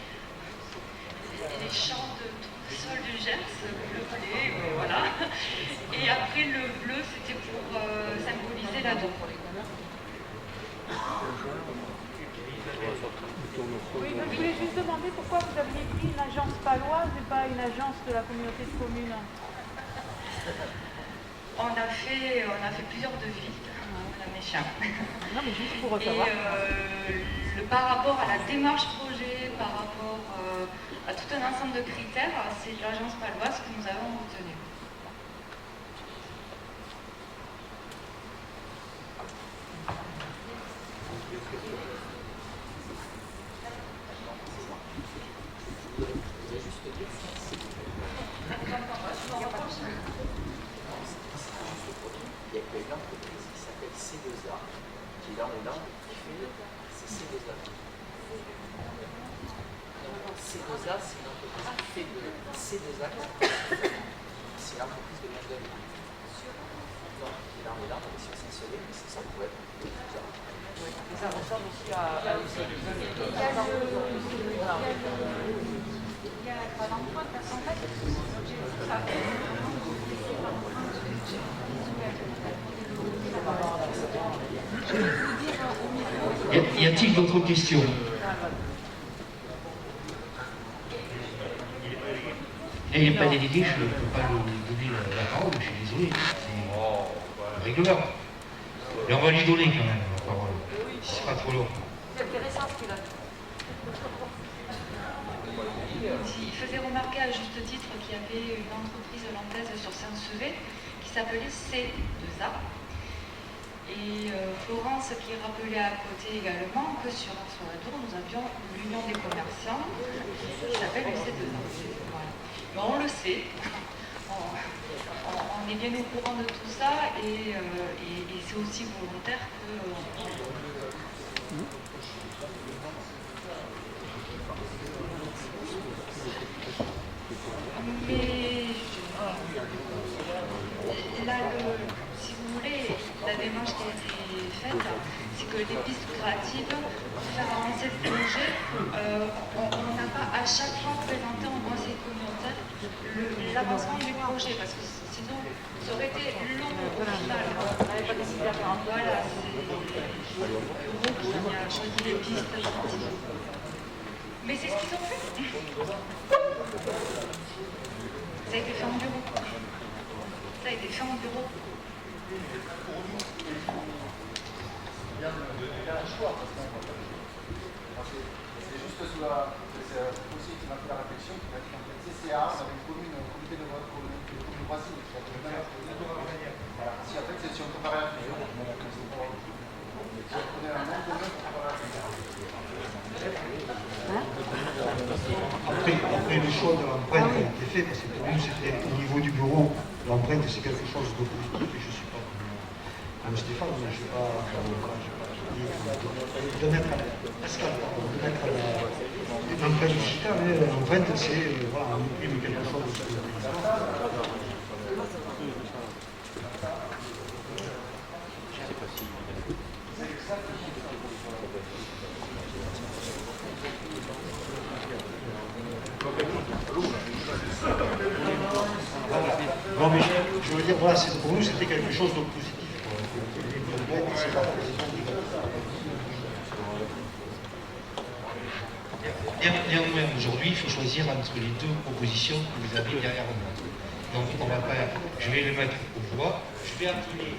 les champs de tournesol du Gers, le blé, voilà. Et après le bleu, c'était pour symboliser la l'ado. Oui, je voulais juste demander pourquoi vous aviez pris une agence paloise et pas une agence de la communauté de communes. On a fait plusieurs devis, la méchant. Non, mais juste pour savoir. Et par rapport à la démarche projet, par rapport à tout un ensemble de critères, c'est l'agence paloise que nous avons retenue. Il y a une entreprise qui s'appelle C2A, qui est dans les Landes, qui fait c'est C2A. C2A, c'est une entreprise qui fait de C2A, c'est l'entreprise de main-d'œuvre. Non, qui est dans les Landes, sur Saint-Soleil, mais c'est ça le web. Ça ressemble aussi à Il y a l'empreinte, parce qu'en fait, Y a-t-il d'autres questions? Il n'est pas délégué, je ne peux pas lui donner la parole, je suis désolé. C'est le règlement. Mais on va lui donner quand même la parole, si ce sera trop long. C'est intéressant ce qu'il a dit. Il faisait remarquer à juste titre qu'il y avait une entreprise hollandaise sur Saint-Sevé qui s'appelait C2A. Et Florence qui rappelait à côté également que sur la tour, nous avions l'Union des commerçants qui s'appelle le C2A. Voilà. Mais on le sait, on est bien au courant de tout ça et c'est aussi volontaire que... Mais là, si vous voulez, la démarche qui a été faite, c'est que les pistes créatives, pour faire avancer le projet, on n'a pas à chaque fois présenté en conseil communautaire l'avancement du projet, parce que sinon, ça aurait été long au final. Voilà, c'est Euro qui a choisi les pistes créatives. Mais c'est ce qu'ils ont fait. Ça a été fait en bureau. Ça a été fait en bureau. Il y a un choix, parce que c'est juste sous la... C'est aussi qui m'a fait la réflexion, qui m'a dit qu'en fait, CCA, on avait une commune, un comité de commune voisine, qui a fait voilà. Si en fait, si on comparait la fusion, si on prenait un nom commun pour comparer la fusion. Après, le choix de l'empreinte a été fait, parce que pour nous, c'était au niveau du bureau, l'empreinte, c'est quelque chose de positif, et je ne suis pas comme Stéphane, mais je ne sais pas, de mettre à l'empreinte digitale, l'empreinte, c'est, voilà, on imprime quelque chose de Non, mais je veux dire, voilà, pour nous, c'était quelque chose de positif. Néanmoins, aujourd'hui, il faut choisir entre les deux propositions que vous avez derrière vous. Donc, on va pas, je vais le mettre aux voix. Je vais appeler,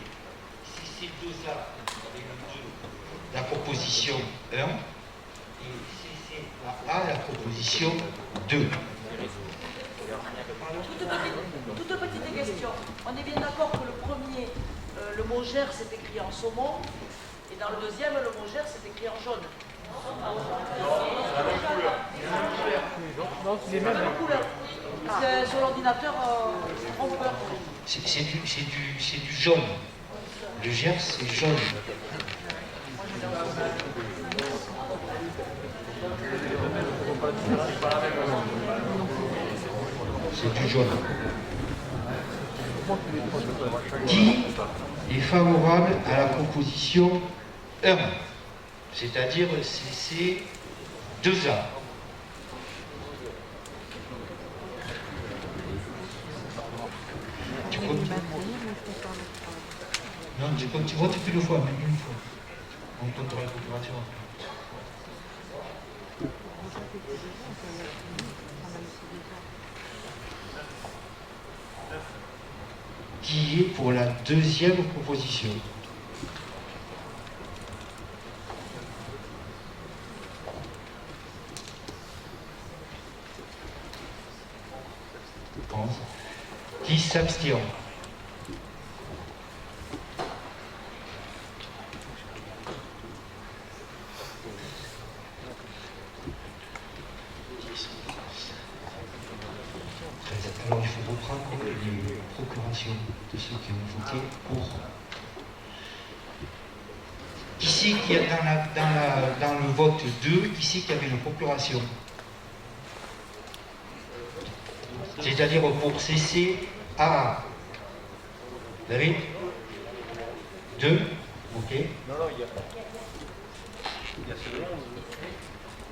si c'est deux A, la proposition 1, et si c'est la A, la proposition 2. Toute petite question. On est bien d'accord que le premier, le mot gère, c'est écrit en saumon, et dans le deuxième, le mot gère, c'est écrit en jaune. Non, c'est les mêmes. Sur l'ordinateur, on peut. C'est du jaune. Le Gers, c'est jaune. c'est du jaune. Qui est favorable à la proposition 1, c'est-à-dire CC 2A? Non, tu votes qu'une fois, mais une fois. On comptera la procuration. Qui est pour la deuxième proposition? Qui s'abstient? Alors il faut reprendre les procurations de ceux qui ont voté pour. Qui c'est qui a dans le vote 2, qui c'est qui avait une procuration? C'est-à-dire pour CC AA. Vous avez 2? Ok. Non, il y a celui-là.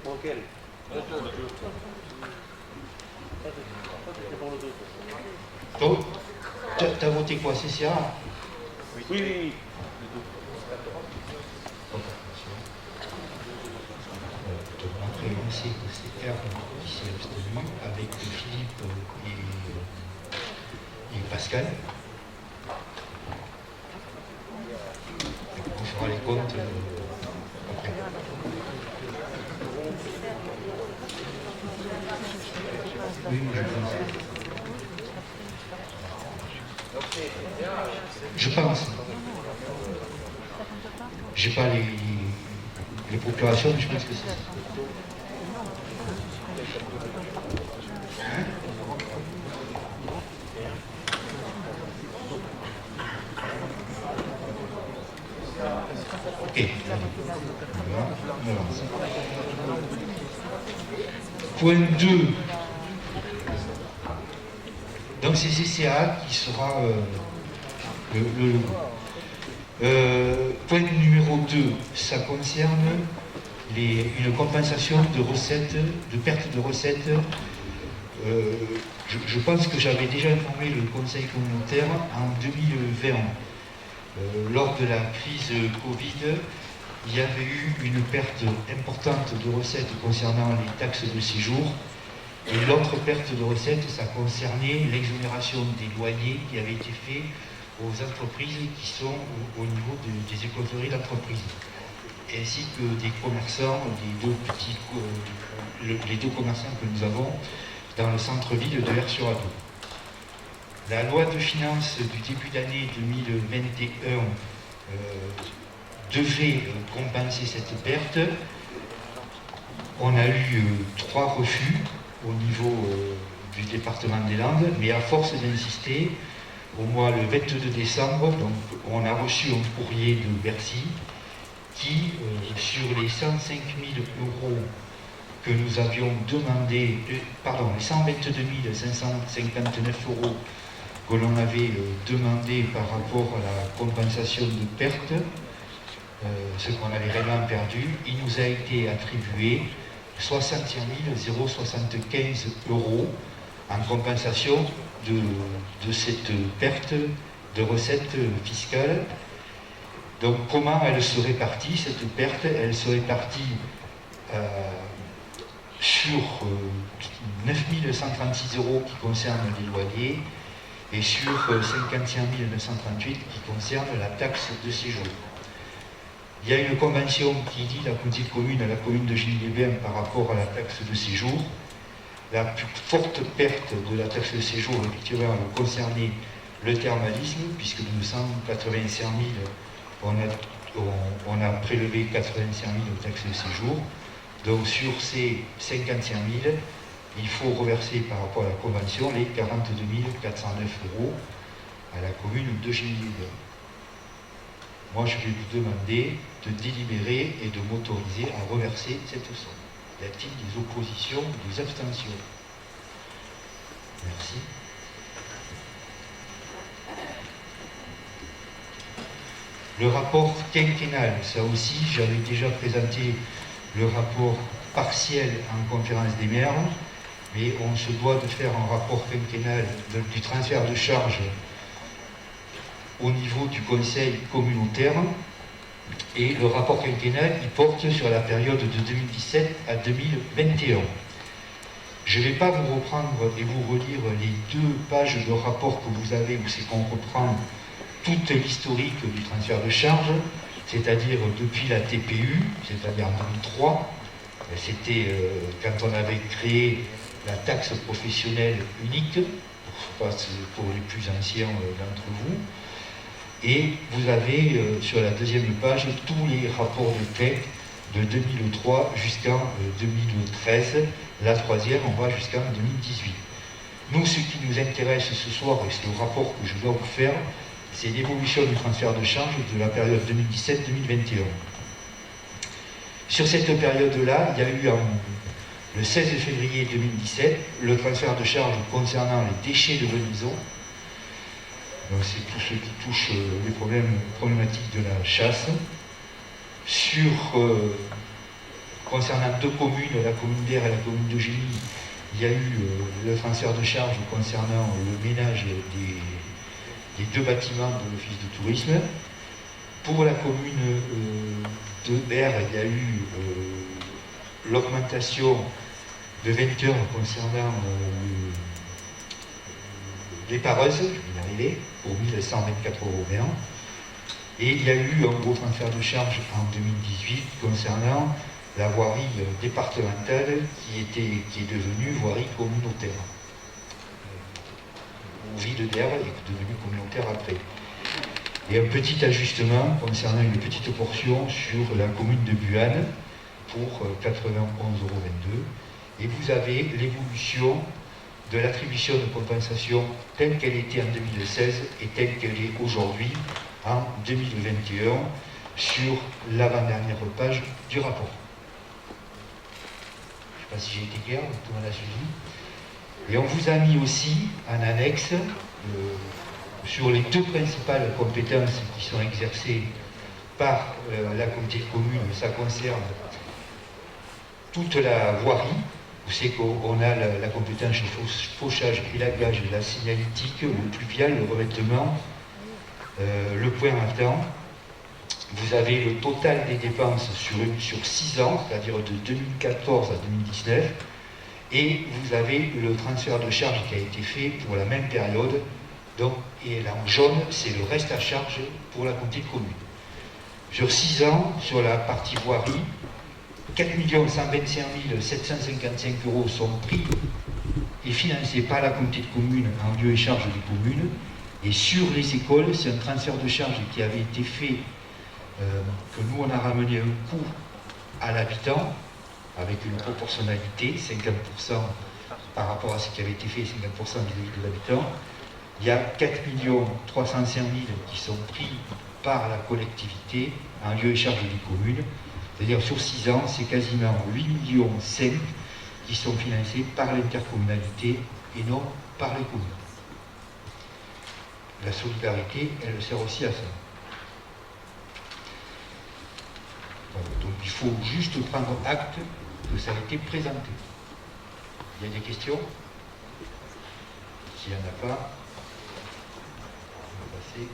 Pour lequel? Donc, tu as voté quoi, CCA? Oui. Après, on sait que c'est R qui s'est abstenu avec Philippe et Pascal. On fera les comptes après. Oui, je pense. J'ai pas les procurations, mais je pense que c'est ça. Ok. On avance. Point 2. Donc c'est CCA qui sera le logo. Point numéro 2, ça concerne une compensation de recettes, de perte de recettes. Je pense que j'avais déjà informé le Conseil communautaire en 2020. Lors de la crise Covid, il y avait eu une perte importante de recettes concernant les taxes de séjour. Et l'autre perte de recettes, ça concernait l'exonération des loyers qui avait été faite aux entreprises qui sont au niveau des écoteries d'entreprise, ainsi que des commerçants, les deux commerçants que nous avons dans le centre-ville de Vers-sur-Adour. La loi de finances du début d'année 2021 devait compenser cette perte. On a eu 3 refus au niveau du département des Landes, mais à force d'insister, au mois le 22 décembre, donc, on a reçu un courrier de Bercy qui, sur les 105 000 euros que nous avions demandé, les 122 559 euros que l'on avait demandé par rapport à la compensation de perte, ce qu'on avait réellement perdu, il nous a été attribué 61 075 euros en compensation de cette perte de recettes fiscales. Donc comment elle se répartit, cette perte? Elle se répartit sur 9 136 euros qui concernent les loyers et sur 51 938 qui concernent la taxe de séjour. Il y a une convention qui dit la petite commune à la commune de Gilles-les-Bains par rapport à la taxe de séjour. La plus forte perte de la taxe de séjour, effectivement, concernait le thermalisme, puisque de 185 000, on a prélevé 85 000 de taxes de séjour. Donc sur ces 55 000, il faut reverser par rapport à la convention les 42 409 euros à la commune de Gilles-les-Bains. Moi, je vais vous demander de délibérer et de m'autoriser à reverser cette somme. Y a-t-il des oppositions ou des abstentions? Merci. Le rapport quinquennal, ça aussi, j'avais déjà présenté le rapport partiel en conférence des maires, mais on se doit de faire un rapport quinquennal du transfert de charges au niveau du conseil communautaire. Et le rapport quinquennal, il porte sur la période de 2017 à 2021. Je ne vais pas vous reprendre et vous relire les 2 pages de rapport que vous avez, où c'est qu'on reprend toute l'historique du transfert de charges, c'est-à-dire depuis la TPU, c'est-à-dire en 2003, c'était quand on avait créé la taxe professionnelle unique, pour les plus anciens d'entre vous. Et vous avez sur la 2e page tous les rapports de paie de 2003 jusqu'en 2013. La 3e, on va jusqu'en 2018. Nous, ce qui nous intéresse ce soir, et c'est le rapport que je dois vous faire, c'est l'évolution du transfert de charges de la période 2017-2021. Sur cette période-là, il y a eu le 16 février 2017 le transfert de charges concernant les déchets de venaison. C'est tout ce qui touche les problématiques de la chasse. Concernant 2 communes, la commune d'Aire et la commune de Génie, il y a eu le transfert de charges concernant le ménage des 2 bâtiments de l'office de tourisme. Pour la commune de Berre, il y a eu l'augmentation de 20 heures concernant les pareuses, je vais y arriver, pour 1124 €. Et il y a eu un gros transfert de charges en 2018 concernant la voirie départementale qui est devenue voirie communautaire. Ville d'Aire est devenue communautaire après. Et un petit ajustement concernant une petite portion sur la commune de Buanne pour 91,22 €. Et vous avez l'évolution de l'attribution de compensation telle qu'elle était en 2016 et telle qu'elle est aujourd'hui en 2021 sur l'avant-dernière page du rapport. Je ne sais pas si j'ai été clair, tout le monde a suivi. Et on vous a mis aussi en annexe sur les 2 principales compétences qui sont exercées par la communauté de communes. Ça concerne toute la voirie. Vous savez qu'on a la compétence fauchage, élagage, la signalétique, le pluvial, le revêtement, le point à temps. Vous avez le total des dépenses sur 6 ans, c'est-à-dire de 2014 à 2019, et vous avez le transfert de charge qui a été fait pour la même période. Donc, et là en jaune, c'est le reste à charge pour la communauté de communes. Sur 6 ans, sur la partie voirie, 4 125 755 € sont pris et financés par la communauté de communes en lieu et charge des communes. Et sur les écoles, c'est un transfert de charge qui avait été fait, que nous on a ramené un coût à l'habitant, avec une proportionnalité, 50% par rapport à ce qui avait été fait, 50% vis-à-vis de l'habitant. Il y a 4 305 000 qui sont pris par la collectivité en lieu et charge des communes. C'est-à-dire sur 6 ans, c'est quasiment 8,5 millions qui sont financés par l'intercommunalité et non par les communes. La solidarité, elle sert aussi à ça. Voilà, donc il faut juste prendre acte que ça a été présenté. Il y a des questions? S'il n'y en a pas, on va passer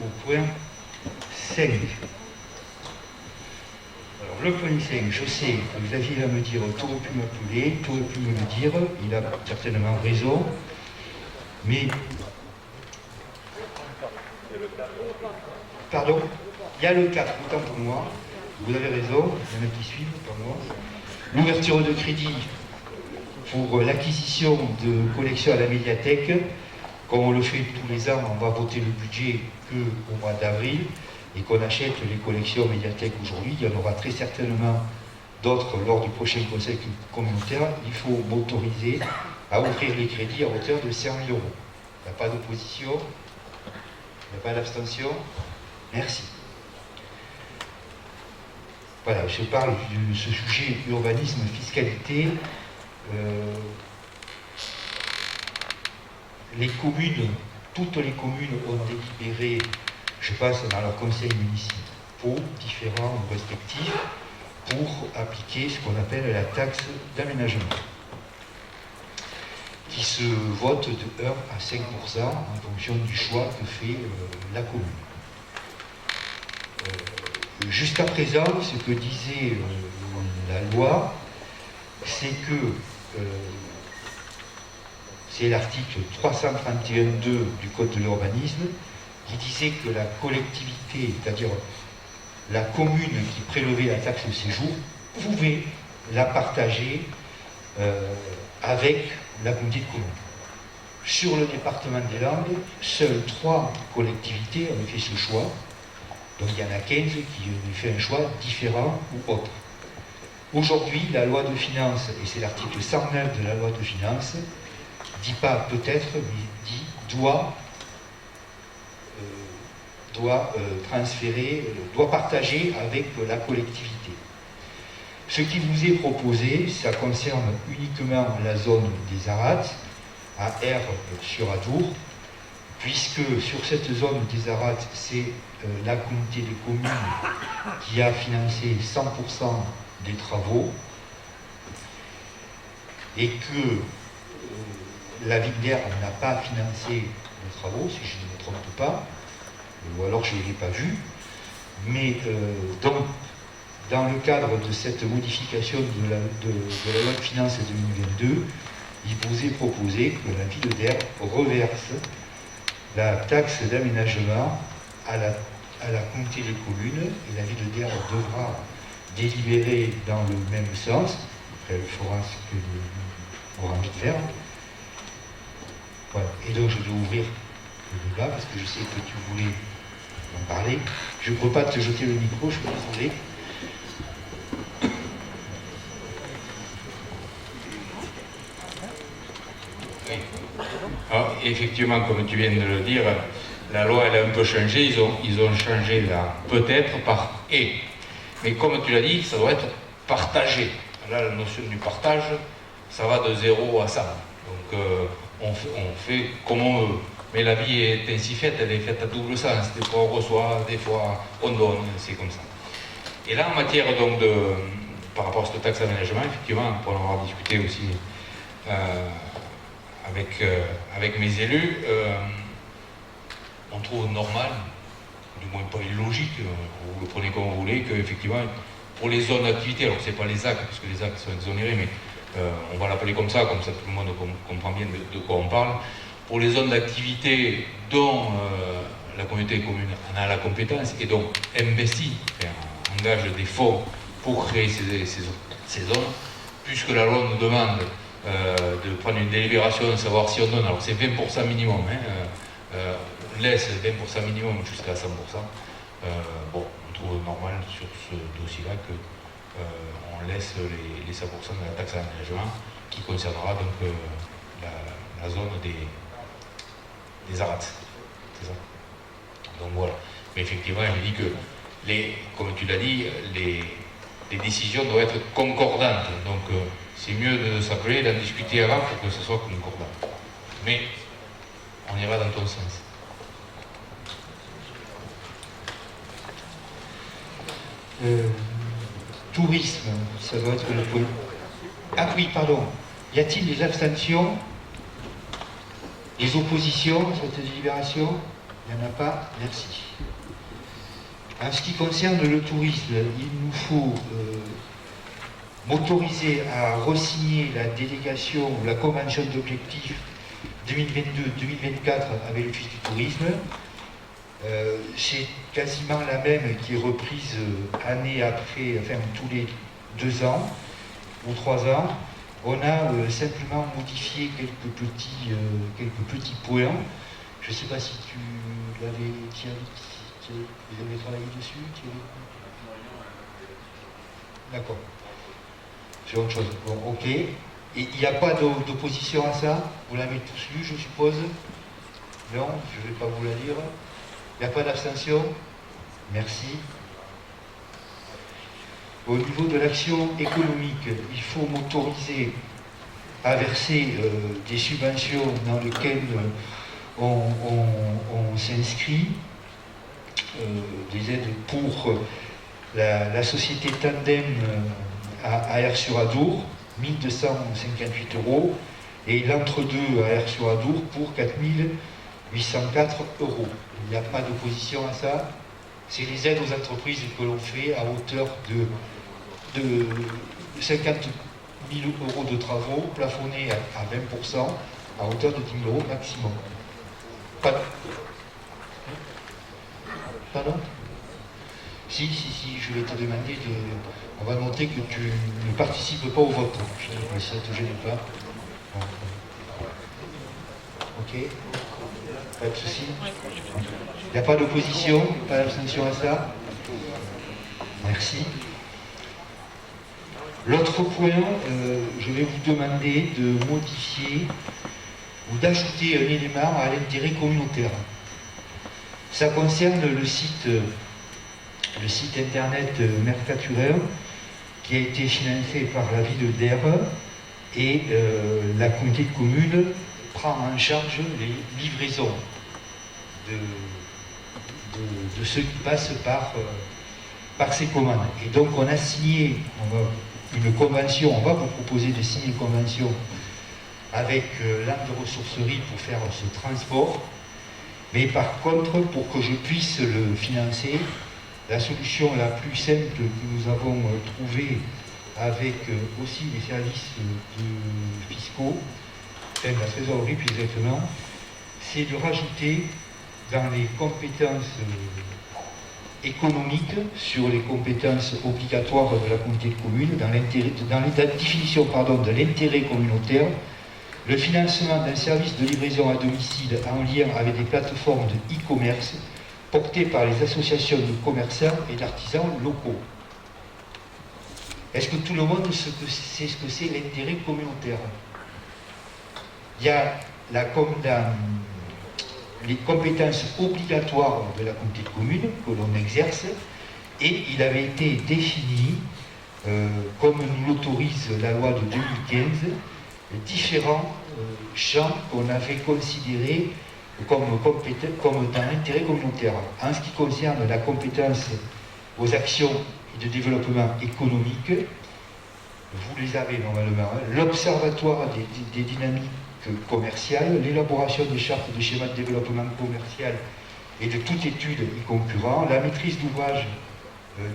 au point 5. Alors le point 5, je sais que Xavier va me dire, tu aurais pu m'appeler, tu aurais pu me le dire, il a certainement raison, mais... Pardon? Il y a le 4, autant pour moi, vous avez raison, il y en a qui suivent, pardon. L'ouverture de crédit pour l'acquisition de collections à la médiathèque, comme on le fait tous les ans, on va voter le budget qu'au mois d'avril, et qu'on achète les collections médiathèques aujourd'hui, il y en aura très certainement d'autres lors du prochain conseil communautaire. Il faut m'autoriser à offrir les crédits à hauteur de 100 000 €. Il n'y a pas d'opposition, il n'y a pas d'abstention. Merci. Voilà, je parle de ce sujet urbanisme, fiscalité. Les communes toutes les communes ont délibéré, je passe dans leurs conseils municipaux, différents ou respectifs, pour appliquer ce qu'on appelle la taxe d'aménagement, qui se vote de 1 à 5% en fonction du choix que fait la commune. Jusqu'à présent, ce que disait la loi, c'est que c'est l'article 331.2 du Code de l'urbanisme qui disait que la collectivité, c'est-à-dire la commune qui prélevait la taxe de séjour, pouvait la partager avec la communauté de communes. Sur le département des Landes, seules 3 collectivités ont fait ce choix. Donc il y en a 15 qui ont fait un choix différent ou autre. Aujourd'hui, la loi de finances, et c'est l'article 109 de la loi de finances, dit pas peut-être, mais dit doit transférer, doit partager avec la collectivité. Ce qui vous est proposé, ça concerne uniquement la zone des Arats, à R sur Adour, puisque sur cette zone des Arats, c'est la communauté des communes qui a financé 100% des travaux, et que la ville d'Air n'a pas financé les travaux, si je ne me trompe pas, ou alors je ne l'ai pas vu, mais donc dans le cadre de cette modification de la loi de finances 2022, il vous est proposé que la ville d'Air reverse la taxe d'aménagement à la communauté des communes, et la ville d'Air devra délibérer dans le même sens. Après, elle fera ce qu'elle aura envie de faire. Voilà. Et donc je vais ouvrir le débat parce que je sais que tu voulais en parler. Je ne peux pas te jeter le micro, je suis désolé. Alors, effectivement, comme tu viens de le dire, la loi elle a un peu changé, ils ont changé la peut-être par et. Mais comme tu l'as dit, ça doit être partagé. Là, la notion du partage, ça va de 0 à 100. Donc on fait comme on veut. Mais la vie est ainsi faite, elle est faite à double sens. Des fois on reçoit, des fois on donne, c'est comme ça. Et là, en matière donc par rapport à cette taxe d'aménagement, effectivement, pour en avoir discuté aussi avec mes élus, on trouve normal, du moins pas illogique, vous le prenez comme vous voulez, qu'effectivement, pour les zones d'activité, alors c'est pas les ZAC, parce que les ZAC sont exonérés, mais on va l'appeler comme ça tout le monde comprend bien de quoi on parle. Pour les zones d'activité dont la communauté commune en a la compétence et donc investit, engage des fonds pour créer ces zones, puisque la loi nous demande de prendre une délibération, de savoir si on donne, alors c'est 20% minimum, on laisse 20% minimum jusqu'à 100%. Bon, on trouve normal sur ce dossier-là qu'on laisse les 100% de la taxe d'aménagement qui concernera donc la zone des Arats. C'est ça. Donc voilà. Mais effectivement, il me dit que, comme tu l'as dit, les décisions doivent être concordantes. Donc c'est mieux de s'appeler, d'en discuter avant pour que ce soit concordant. Mais on ira dans ton sens. Tourisme, ça doit être le point. Ah oui, pardon. Y a-t-il des abstentions? Des oppositions à cette délibération? Il n'y en a pas? Merci. En ce qui concerne le tourisme, il nous faut m'autoriser à re-signer la délégation ou la convention d'objectifs 2022-2024 avec l'Office du tourisme. C'est quasiment la même qui est reprise année après, enfin tous les 2 ans ou 3 ans. On a simplement modifié quelques petits points. Je ne sais pas si tu l'avais, vous avez travaillé dessus, D'accord. C'est autre chose. Bon, ok. Et il n'y a pas d'opposition à ça? Vous l'avez tous lu, je suppose? Non, je ne vais pas vous la lire. Il n'y a pas d'abstention? Merci. Au niveau de l'action économique, il faut m'autoriser à verser des subventions dans lesquelles on s'inscrit des aides pour la société Tandem à Aire-sur-Adour, 1258 €, et l'entre-deux à Aire-sur-Adour pour 4804 €. Il n'y a pas d'opposition à ça. C'est les aides aux entreprises que l'on fait à hauteur de 50 000 € de travaux, plafonnés à 20%, à hauteur de 10 000 € maximum. Pardon? Si, je vais te demander de... On va noter que tu ne participes pas au vote. Ça ne te gêne pas. Ok? Pas de souci? Il n'y a pas d'opposition, pas d'abstention à ça? Merci. L'autre point, je vais vous demander de modifier ou d'ajouter un élément à l'intérêt communautaire. Ça concerne le site internet Mercatureur, qui a été financé par la ville d'Aire, et la communauté de communes prend en charge les livraisons de ceux qui passent par ces commandes. Et donc on a signé une convention, on va vous proposer de signer une convention avec l'Angle Ressourcerie pour faire ce transport. Mais par contre, pour que je puisse le financer, la solution la plus simple que nous avons trouvée avec aussi les services fiscaux, la trésorerie plus exactement, c'est de rajouter dans les compétences économiques, sur les compétences obligatoires de la communauté de communes, dans la définition de l'intérêt communautaire, le financement d'un service de livraison à domicile en lien avec des plateformes de e-commerce portées par les associations de commerçants et d'artisans locaux. Est-ce que tout le monde sait ce que c'est l'intérêt communautaire? Il y a les compétences obligatoires de la communauté de communes que l'on exerce, et il avait été défini, comme nous l'autorise la loi de 2015, différents champs qu'on avait considérés comme dans l'intérêt communautaire. En ce qui concerne la compétence aux actions de développement économique, vous les avez normalement, l'observatoire des dynamiques commerciales, l'élaboration des chartes de schémas de développement commercial et de toute étude y concurrent, la maîtrise d'ouvrage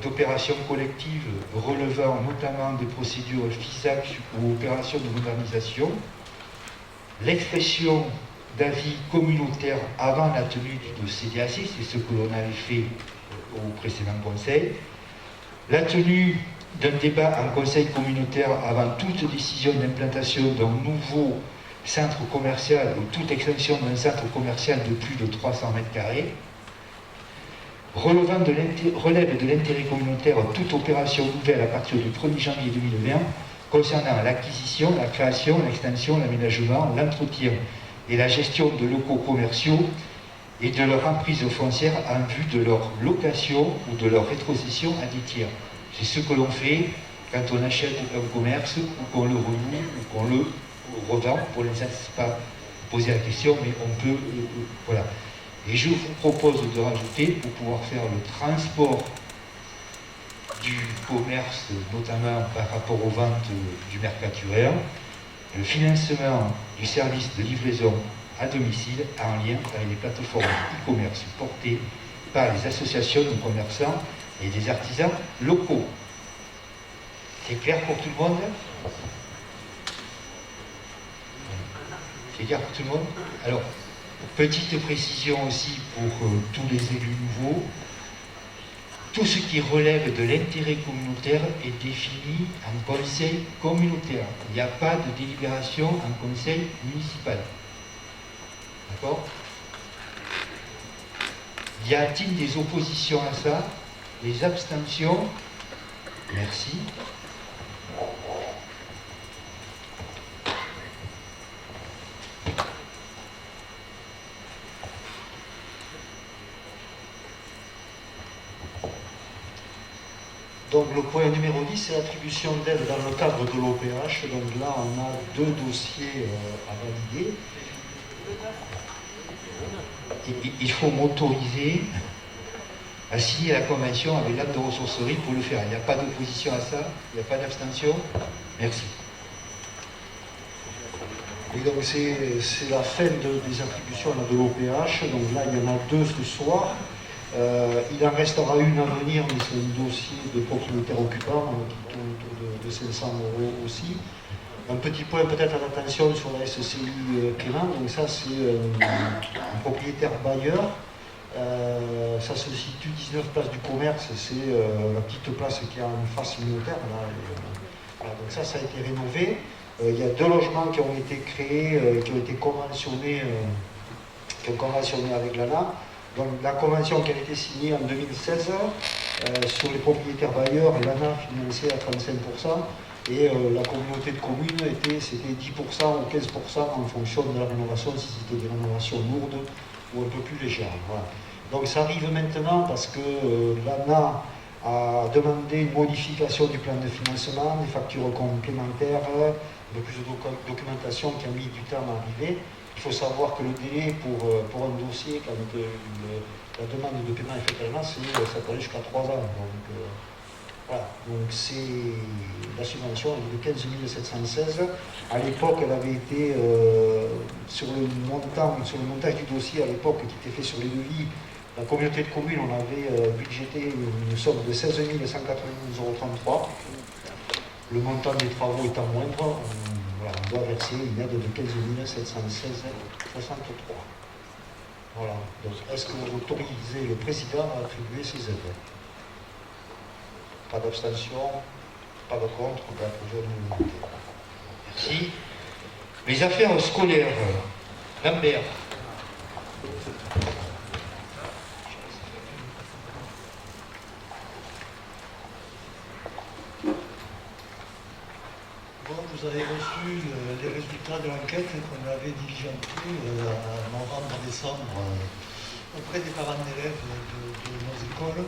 d'opérations collectives relevant notamment des procédures FISAC ou opérations de modernisation, l'expression d'avis communautaires avant la tenue de CDAC, c'est ce que l'on avait fait au précédent conseil, la tenue d'un débat en conseil communautaire avant toute décision d'implantation d'un nouveau centre commercial ou toute extension d'un centre commercial de plus de 300 m², relève de l'intérêt communautaire toute opération nouvelle à partir du 1er janvier 2020 concernant l'acquisition, la création, l'extension, l'aménagement, l'entretien et la gestion de locaux commerciaux et de leur emprise foncière en vue de leur location ou de leur rétrocession à des tiers. C'est ce que l'on fait quand on achète un commerce ou qu'on le renoue ou qu'on le revend. Pour l'instant, ce n'est pas poser la question, mais on peut... voilà. Et je vous propose de rajouter, pour pouvoir faire le transport du commerce, notamment par rapport aux ventes du Mercatureur, le financement du service de livraison à domicile en lien avec les plateformes e-commerce portées par les associations de commerçants et des artisans locaux. C'est clair pour tout le monde? C'est clair pour tout le monde? Alors, petite précision aussi pour tous les élus nouveaux, tout ce qui relève de l'intérêt communautaire est défini en conseil communautaire. Il n'y a pas de délibération en conseil municipal. D'accord? Y a-t-il des oppositions à ça? Des abstentions? Merci. Donc le point numéro 10, c'est l'attribution d'aide dans le cadre de l'OPH. Donc là, on a deux dossiers à valider. il faut m'autoriser à signer la convention avec l'acte de ressourcerie pour le faire. Il n'y a pas d'opposition à ça, il n'y a pas d'abstention. Merci. Et donc c'est la fin des attributions de l'OPH. Donc là, il y en a 2 ce soir. Il en restera une à venir, mais c'est un dossier de propriétaire occupant qui tourne autour de 500 € aussi. Un petit point peut-être d'attention sur la SCI Clément. Donc ça, c'est un propriétaire bailleur. Ça se situe 19 place du commerce, c'est la petite place qui est en face militaire. Voilà, donc ça a été rénové. Il y a 2 logements qui ont été créés, qui ont été conventionnés, avec l'ANA. Donc la convention qui a été signée en 2016 sur les propriétaires bailleurs, l'ANA finançait à 35% et la communauté de communes c'était 10% ou 15% en fonction de la rénovation, si c'était des rénovations lourdes ou un peu plus légères. Voilà. Donc ça arrive maintenant parce que l'ANA a demandé une modification du plan de financement, des factures complémentaires, de plus de documentation qui a mis du temps à arriver. Il faut savoir que le délai pour un dossier, quand la demande de paiement est faite à l'ANA, ça peut aller jusqu'à 3 ans. Donc, voilà. Donc la subvention est de 15 716. À l'époque, elle avait été sur le montage du dossier, à l'époque, qui était fait sur les devis. La communauté de communes, on avait budgété une somme de 16 192,33 €. Le montant des travaux étant moindre, on doit verser une aide de 15 716,63 €. Voilà. Donc, est-ce que vous autorisez le président à attribuer ces aides? Pas d'abstention, pas de contre, pas de l'unanimité. Merci. Les affaires scolaires. Lambert. Bon, vous avez reçu les résultats de l'enquête qu'on avait diligentée en novembre, décembre auprès des parents d'élèves de nos écoles.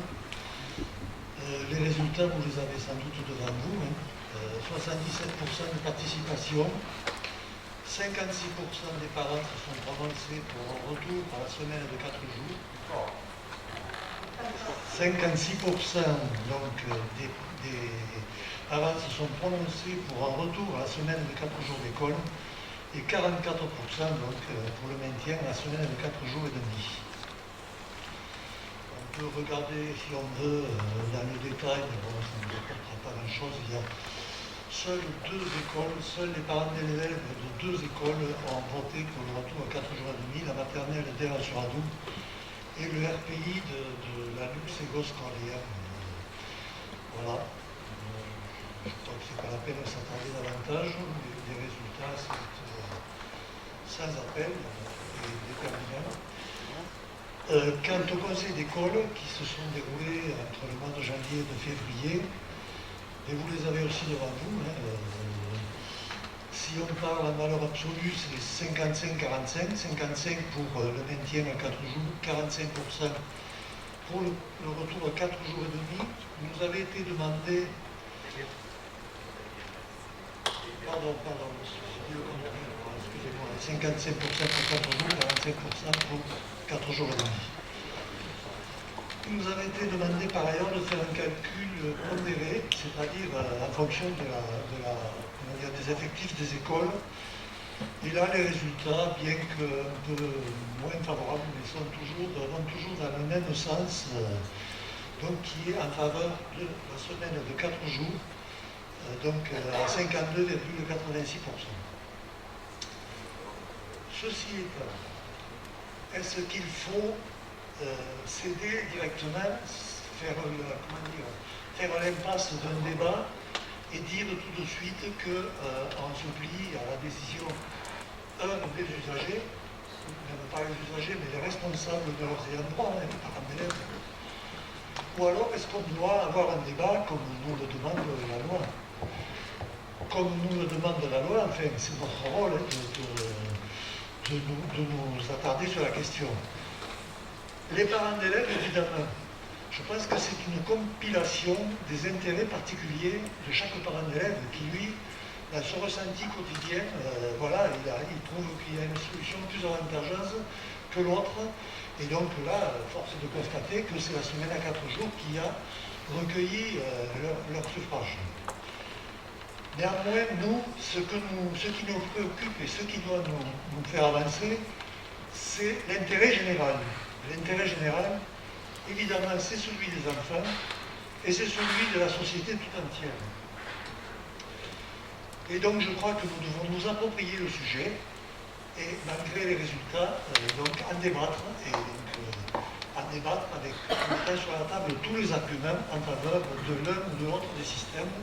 Les résultats, vous les avez sans doute devant vous. 77% de participation, 56% des parents se sont prononcés pour un retour à la semaine de 4 jours. 56% donc, des parents se sont prononcés pour un retour à la semaine de 4 jours d'école et 44% donc, pour le maintien à la semaine de 4 jours et demi. On peut regarder, si on veut, dans le détail, mais bon, ça ne nous apportera pas grand-chose. Il y a seules 2 écoles, seuls les parents d'élèves de 2 écoles ont voté pour le retour à 4 jours et demi, la maternelle d'El-Suradou et le RPI de la Luxe-Égos Cordière. Voilà. Je crois que c'est pas la peine de s'attarder davantage. Les résultats, c'est sans appel et déterminants. Quant au conseil d'école qui se sont déroulés entre le mois de janvier et de février, et vous les avez aussi devant vous, si on parle en valeur absolue, c'est 55-45, 55 pour le maintien à 4 jours, 45% pour le retour à 4 jours et demi. Il nous avait été demandé... Pardon, excusez-moi, 55% pour 4 jours, 45% pour 4 jours et demi. Il nous avait été demandé par ailleurs de faire un calcul pondéré, c'est-à-dire en fonction des effectifs des écoles. Et là, les résultats, bien qu'un peu moins favorables, mais vont toujours dans le même sens, donc qui est en faveur de la semaine de 4 jours, donc à 52,86%. Ceci étant, est-ce qu'il faut céder directement, faire l'impasse d'un débat et dire tout de suite qu'on se plie à la décision des usagers, même pas les usagers, mais les responsables de leurs ayants droit, les parents d'élèves. Ou alors est-ce qu'on doit avoir un débat comme nous le demande la loi? Comme nous le demande la loi, enfin, c'est notre rôle de nous attarder sur la question. Les parents d'élèves, évidemment, je pense que c'est une compilation des intérêts particuliers de chaque parent d'élève qui, lui, dans son ressenti quotidien, voilà, il trouve qu'il y a une solution plus avantageuse que l'autre. Et donc là, force est de constater que c'est la semaine à 4 jours qui a recueilli leur suffrage. Néanmoins, nous, ce qui nous préoccupe et ce qui doit nous faire avancer, c'est l'intérêt général. L'intérêt général, évidemment, c'est celui des enfants et c'est celui de la société tout entière. Et donc, je crois que nous devons nous approprier le sujet et, malgré les résultats, donc en débattre et donc, en débattre avec en mettant sur la table tous les arguments en faveur de l'un ou de l'autre des systèmes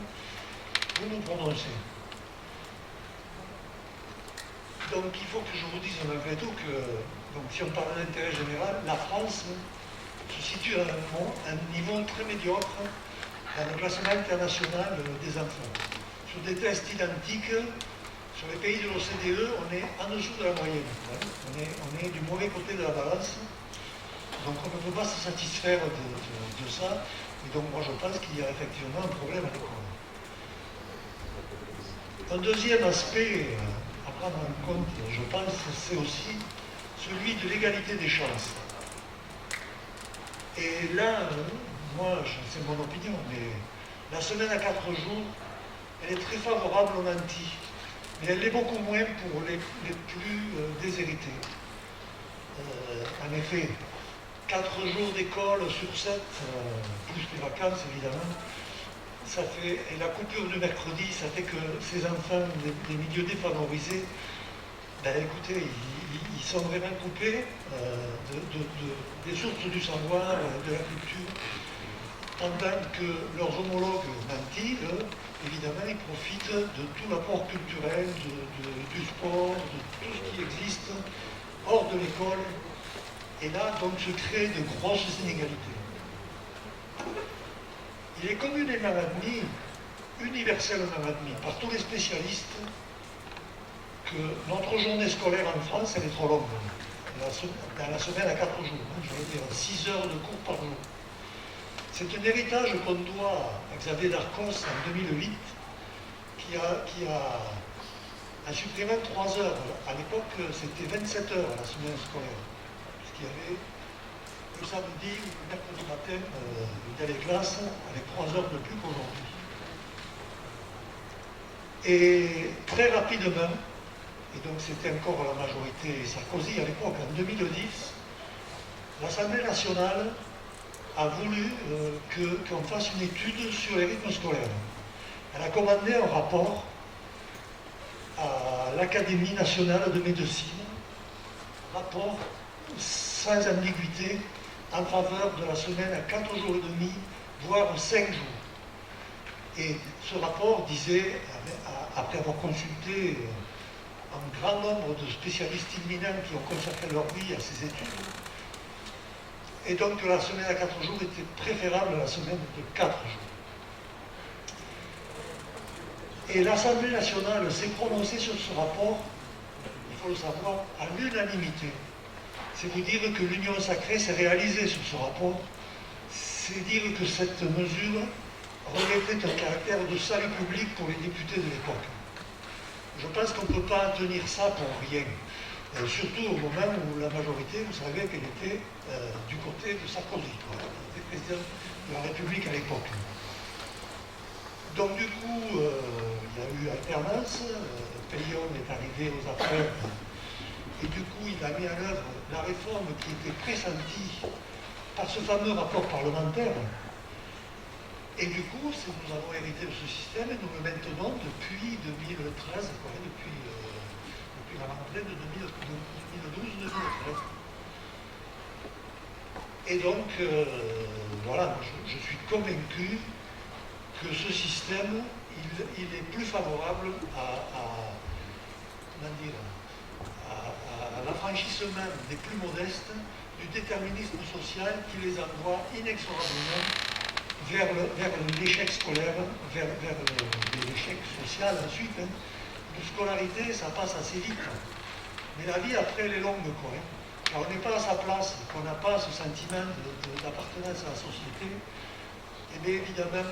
pour nous prononcer. Donc il faut que je vous dise malgré tout que, donc, si on parle d'intérêt général, la France se situe à un niveau très médiocre dans le classement international des enfants. Sur des tests identiques, sur les pays de l'OCDE, on est en dessous de la moyenne. On est du mauvais côté de la balance. Donc on ne peut pas se satisfaire de ça. Et donc moi je pense qu'il y a effectivement un problème à l'école. Un deuxième aspect à prendre en compte, je pense, c'est aussi celui de l'égalité des chances. Et là, moi, c'est mon opinion, mais la semaine à 4 jours, elle est très favorable aux nantis, mais elle l'est beaucoup moins pour les plus déshérités. En effet, 4 jours d'école sur 7, plus les vacances évidemment, ça fait, et la coupure du mercredi, ça fait que ces enfants des milieux défavorisés, ben écoutez, ils sont vraiment coupés des sources du savoir, de la culture, pendant que leurs homologues nantis, eux, évidemment, ils profitent de tout l'apport culturel, du sport, de tout ce qui existe hors de l'école. Et là, donc, se créent de grosses inégalités. Il est communément admis, universellement admis, par tous les spécialistes, que notre journée scolaire en France, elle est trop longue. Dans la semaine à 4 jours, je veux dire 6 heures de cours par jour. C'est un héritage qu'on doit à Xavier Darcos en 2008, qui a supprimé 3 heures. À l'époque, c'était 27 heures la semaine scolaire. Puisqu'il y avait le samedi ou le mercredi matin, il y a les classes avec 3 heures de plus qu'aujourd'hui. Et très rapidement, et donc c'était encore la majorité Sarkozy à l'époque, en 2010, l'Assemblée nationale a voulu qu'on fasse une étude sur les rythmes scolaires. Elle a commandé un rapport à l'Académie nationale de médecine, rapport sans ambiguïté en faveur de la semaine à 4 jours et demi, voire 5 jours. Et ce rapport disait, après avoir consulté un grand nombre de spécialistes imminents qui ont consacré leur vie à ces études, et donc que la semaine à 4 jours était préférable à la semaine de 4 jours. Et l'Assemblée nationale s'est prononcée sur ce rapport, il faut le savoir, à l'unanimité. C'est vous dire que l'union sacrée s'est réalisée sur ce rapport, c'est dire que cette mesure revêtait un caractère de salut public pour les députés de l'époque. Je pense qu'on ne peut pas tenir ça pour rien. Surtout au moment où la majorité, vous savez qu'elle était du côté de Sarkozy, elle était président de la République à l'époque. Donc du coup, il y a eu alternance, Peillon est arrivé aux affaires, et du coup il a mis en œuvre la réforme qui était pressentie par ce fameux rapport parlementaire. Et du coup, nous avons hérité de ce système et nous le maintenons depuis 2013, depuis la rentrée de 2012-2013. Et donc, voilà, je suis convaincu que ce système, il est plus favorable à l'affranchissement des plus modestes du déterminisme social qui les envoie inexorablement vers l'échec scolaire, vers l'échec social ensuite. De scolarité, ça passe assez vite. Mais la vie après, elle est longue, quoi. Quand on n'est pas à sa place, qu'on n'a pas ce sentiment d'appartenance à la société, et bien évidemment,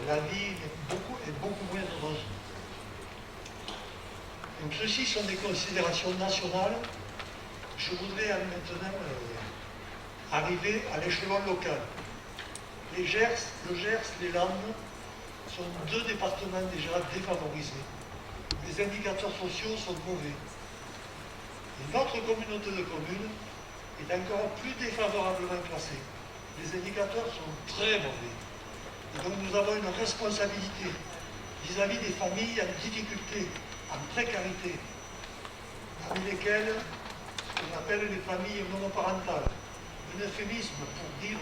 la vie est beaucoup moins heureuse. Donc ceci sont des considérations nationales. Je voudrais maintenant arriver à l'échelon local. Le Gers, les Landes sont deux départements déjà défavorisés. Les indicateurs sociaux sont mauvais. Et notre communauté de communes est encore plus défavorablement classée. Les indicateurs sont très mauvais. Et donc nous avons une responsabilité vis-à-vis des familles en difficulté, en précarité, parmi lesquelles ce qu'on appelle les familles monoparentales. Un euphémisme pour dire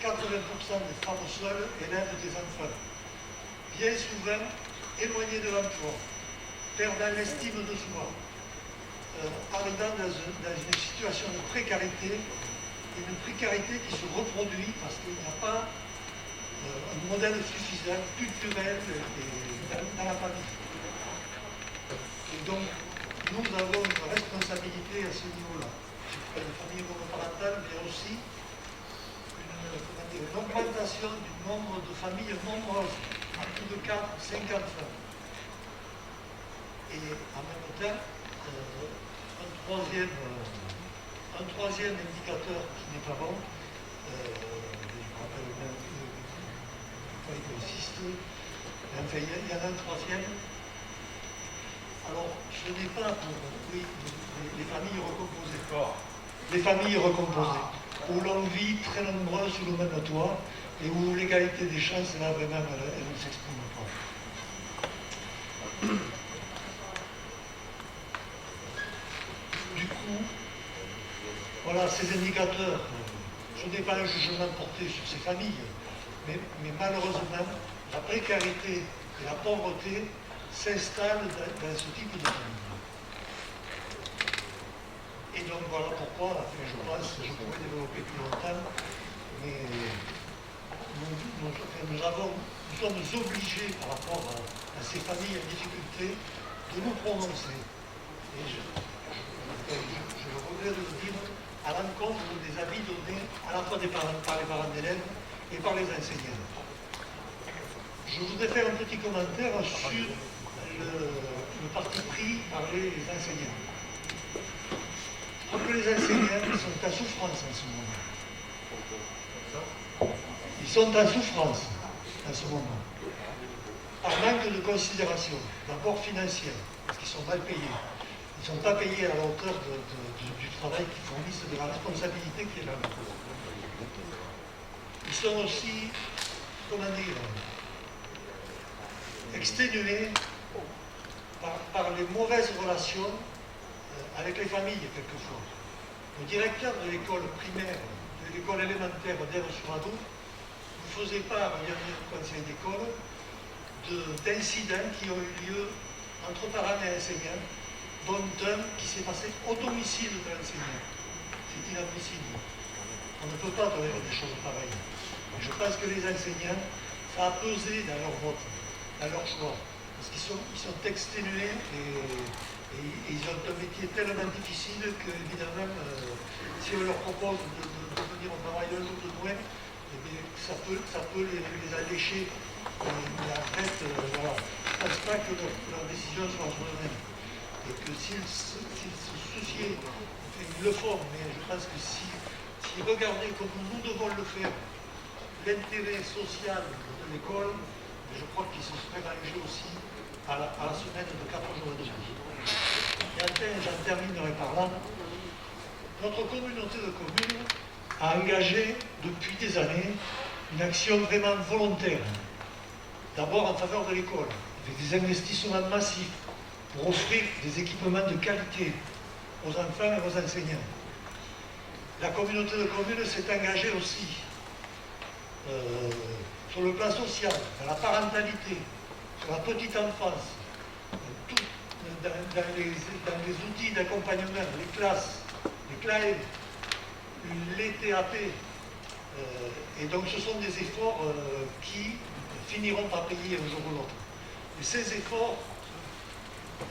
que 80% des femmes seules élèvent des enfants, bien souvent éloignées de l'emploi, perdant l'estime de soi, arrivant dans une situation de précarité, une précarité qui se reproduit parce qu'il n'y a pas un modèle suffisant, culturel dans la famille. Et donc, nous avons une responsabilité à ce niveau-là. Une famille monoparentale, mais aussi une augmentation du nombre de familles nombreuses, à plus de 4, 5 enfants. Et en même temps, un troisième indicateur qui n'est pas bon, je me rappelle bien pourquoi il consiste, enfin il y en a un troisième. Alors, ce n'est pas pour les familles recomposées. Les familles recomposées, où l'on vit très nombreux sous le même toit et où l'égalité des chances, là, vraiment, elle ne s'exprime pas. Du coup, voilà, ces indicateurs, je n'ai pas un jugement porté sur ces familles, mais malheureusement, la précarité et la pauvreté s'installent dans ce type de famille. Et donc voilà pourquoi, enfin, je pense, je pourrais développer plus longtemps, mais nous sommes obligés par rapport à ces familles en difficulté de nous prononcer. Et je regrette de le dire à l'encontre des avis donnés à la fois par les parents d'élèves et par les enseignants. Je voudrais faire un petit commentaire sur le parti pris par les enseignants. Je crois que les enseignants sont en souffrance en ce moment. Ils sont en souffrance en ce moment. Par manque de considération, d'abord financière, parce qu'ils sont mal payés. Ils ne sont pas payés à la hauteur du travail qu'ils fournissent, de la responsabilité qui est là. Ils sont aussi, comment dire, exténués par les mauvaises relations avec les familles, quelquefois. Le directeur de l'école primaire, de l'école élémentaire d'Èves-sur-Adour, nous faisait part au dernier conseil d'école d'incidents qui ont eu lieu entre parents et enseignants, dont un qui s'est passé au domicile de l'enseignant. C'est inadmissible. On ne peut pas tolérer des choses pareilles. Et je pense que les enseignants, ça a pesé dans leur vote, dans leur choix. Parce qu'ils sont exténués et ils ont un métier tellement difficile qu'évidemment, si on leur propose de venir au travail un jour de moins, eh bien, ça peut les allécher. Mais en fait, voilà, je ne pense pas que leur décision soit entre eux-mêmes. Et que s'ils se souciaient, enfin, ils le font, mais je pense que s'ils regardaient comme nous devons le faire, l'intérêt social de l'école, je crois qu'ils se seraient rangés aussi à la semaine de 4 jours de vie. Et enfin, j'en terminerai par là. Notre communauté de communes a engagé depuis des années une action vraiment volontaire. D'abord en faveur de l'école, avec des investissements massifs pour offrir des équipements de qualité aux enfants et aux enseignants. La communauté de communes s'est engagée aussi sur le plan social, dans la parentalité, sur la petite enfance, dans les outils d'accompagnement, les classes, les CLAE, les TAP. Et donc ce sont des efforts qui finiront par payer un jour ou l'autre. Et ces efforts,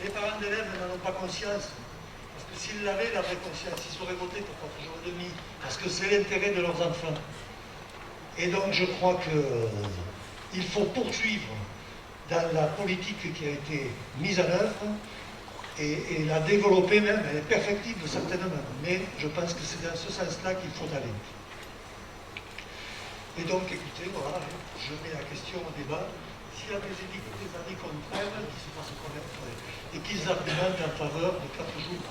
les parents d'élèves n'en ont pas conscience. Parce que s'ils l'avaient, ils avaient conscience, ils seraient votés pour 4 jours et demi. Parce que c'est l'intérêt de leurs enfants. Et donc je crois qu'il faut poursuivre dans la politique qui a été mise en œuvre et la développer même, elle est perfectible certainement, mais je pense que c'est dans ce sens-là qu'il faut aller. Et donc, écoutez, voilà, je mets la question au débat. S'il y a des avis contraires, qui se fassent connaître et qu'ils argumentent en faveur de 4 jours.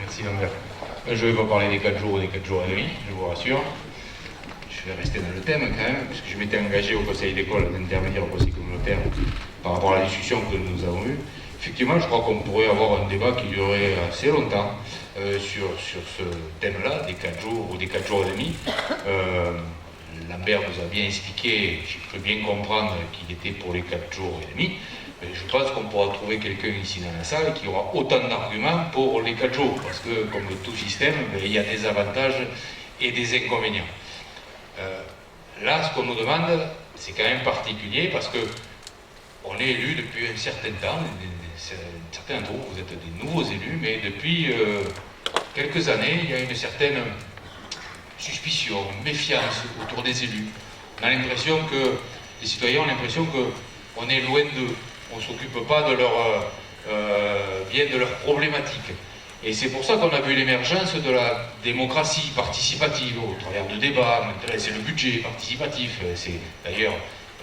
Merci Lambert. Je ne vais pas parler des 4 jours ou des 4 jours et demi, je vous rassure. Je vais rester dans le thème quand même, puisque je m'étais engagé au conseil d'école d'intervenir au conseil communautaire par rapport à la discussion que nous avons eue. Effectivement, je crois qu'on pourrait avoir un débat qui durerait assez longtemps sur ce thème-là, des 4 jours ou des 4 jours et demi. Lambert nous a bien expliqué, j'ai cru bien comprendre qu'il était pour les 4 jours et demi. Mais je pense qu'on pourra trouver quelqu'un ici dans la salle qui aura autant d'arguments pour les 4 jours, parce que comme tout système, il y a des avantages et des inconvénients. Là, ce qu'on nous demande, c'est quand même particulier, parce que on est élus depuis un certain temps, certains d'entre vous, vous êtes des nouveaux élus, mais depuis quelques années, il y a une certaine suspicion, méfiance autour des élus. On a l'impression que, les citoyens ont l'impression qu'on est loin d'eux, on ne s'occupe pas de bien de leurs problématiques. Et c'est pour ça qu'on a vu l'émergence de la démocratie participative au travers de débats. C'est le budget participatif. C'est d'ailleurs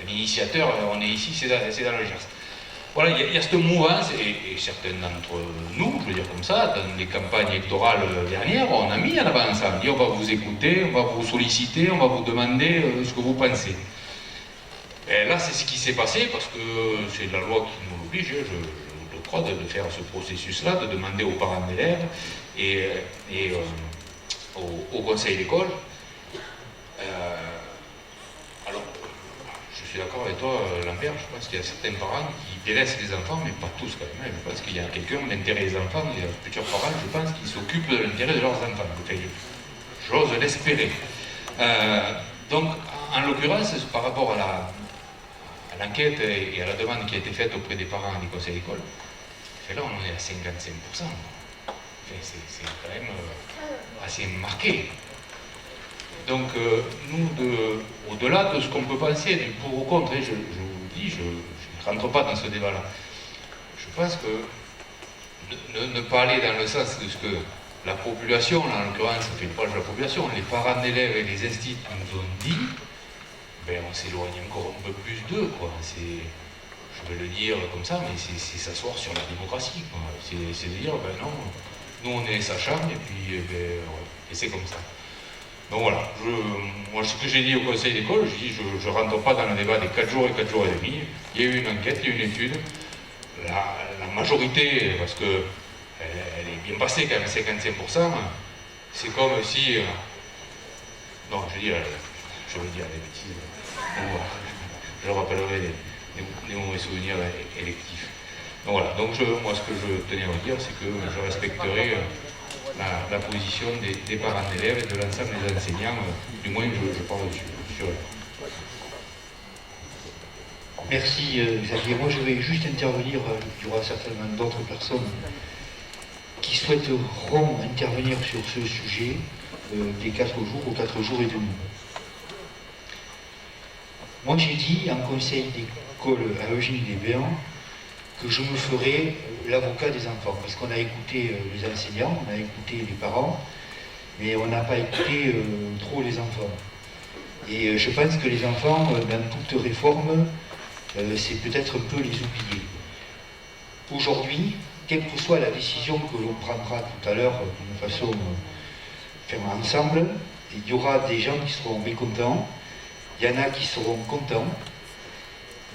l'initiateur, on est ici, c'est dans le Gers. Voilà, il y a cette mouvance, et certains d'entre nous, je veux dire comme ça, dans les campagnes électorales dernières, on a mis en avant ça. On dit on va vous écouter, on va vous solliciter, on va vous demander ce que vous pensez. Et là, c'est ce qui s'est passé, parce que c'est la loi qui nous l'oblige, je crois, de faire ce processus-là, de demander aux parents d'élèves et au conseil d'école. Alors, je suis d'accord avec toi, Lambert, je pense qu'il y a certains parents qui délaissent les enfants, mais pas tous quand même. Je pense qu'il y a quelqu'un, l'intérêt des enfants, il y a plusieurs parents, je pense, qui s'occupent de l'intérêt de leurs enfants. Enfin, j'ose l'espérer. Donc, en l'occurrence, par rapport à l'enquête et à la demande qui a été faite auprès des parents du conseil d'école, là on est à 55%. Enfin, c'est quand même assez marqué. Donc nous, au-delà de ce qu'on peut penser du pour ou contre, je vous dis, je ne rentre pas dans ce débat-là. Je pense que ne pas aller dans le sens de ce que la population, là, en l'occurrence, ça fait une proche de la population, les parents d'élèves et les instituts nous ont dit, ben on s'éloigne encore un peu plus d'eux, quoi. Je vais le dire comme ça, mais c'est s'asseoir sur la démocratie, quoi. C'est de dire, ben non, nous on est sachants, et puis et c'est comme ça. Donc voilà, moi ce que j'ai dit au conseil d'école, je ne rentre pas dans le débat des 4 jours et 4 jours et demi. Il y a eu une enquête, il y a eu une étude. La majorité, parce qu'elle est bien passée quand même, 55%, c'est comme si... non, je vais dire des bêtises. Je rappellerai des mauvais souvenirs électifs. Donc voilà, donc moi ce que je tenais à vous dire, c'est que je respecterai la position des parents d'élèves et de l'ensemble des enseignants, du moins je parle sur eux. Merci Xavier. Moi je vais juste intervenir, il y aura certainement d'autres personnes qui souhaiteront intervenir sur ce sujet des 4 jours ou 4 jours et demi. Moi j'ai dit en conseil d'école à Eugénie-les-Bains que je me ferais l'avocat des enfants, parce qu'on a écouté les enseignants, on a écouté les parents, mais on n'a pas écouté trop les enfants. Et je pense que les enfants, dans toute réforme, c'est peut-être un peu les oublier. Aujourd'hui, quelle que soit la décision que l'on prendra tout à l'heure, de façon ensemble, il y aura des gens qui seront mécontents, il y en a qui seront contents,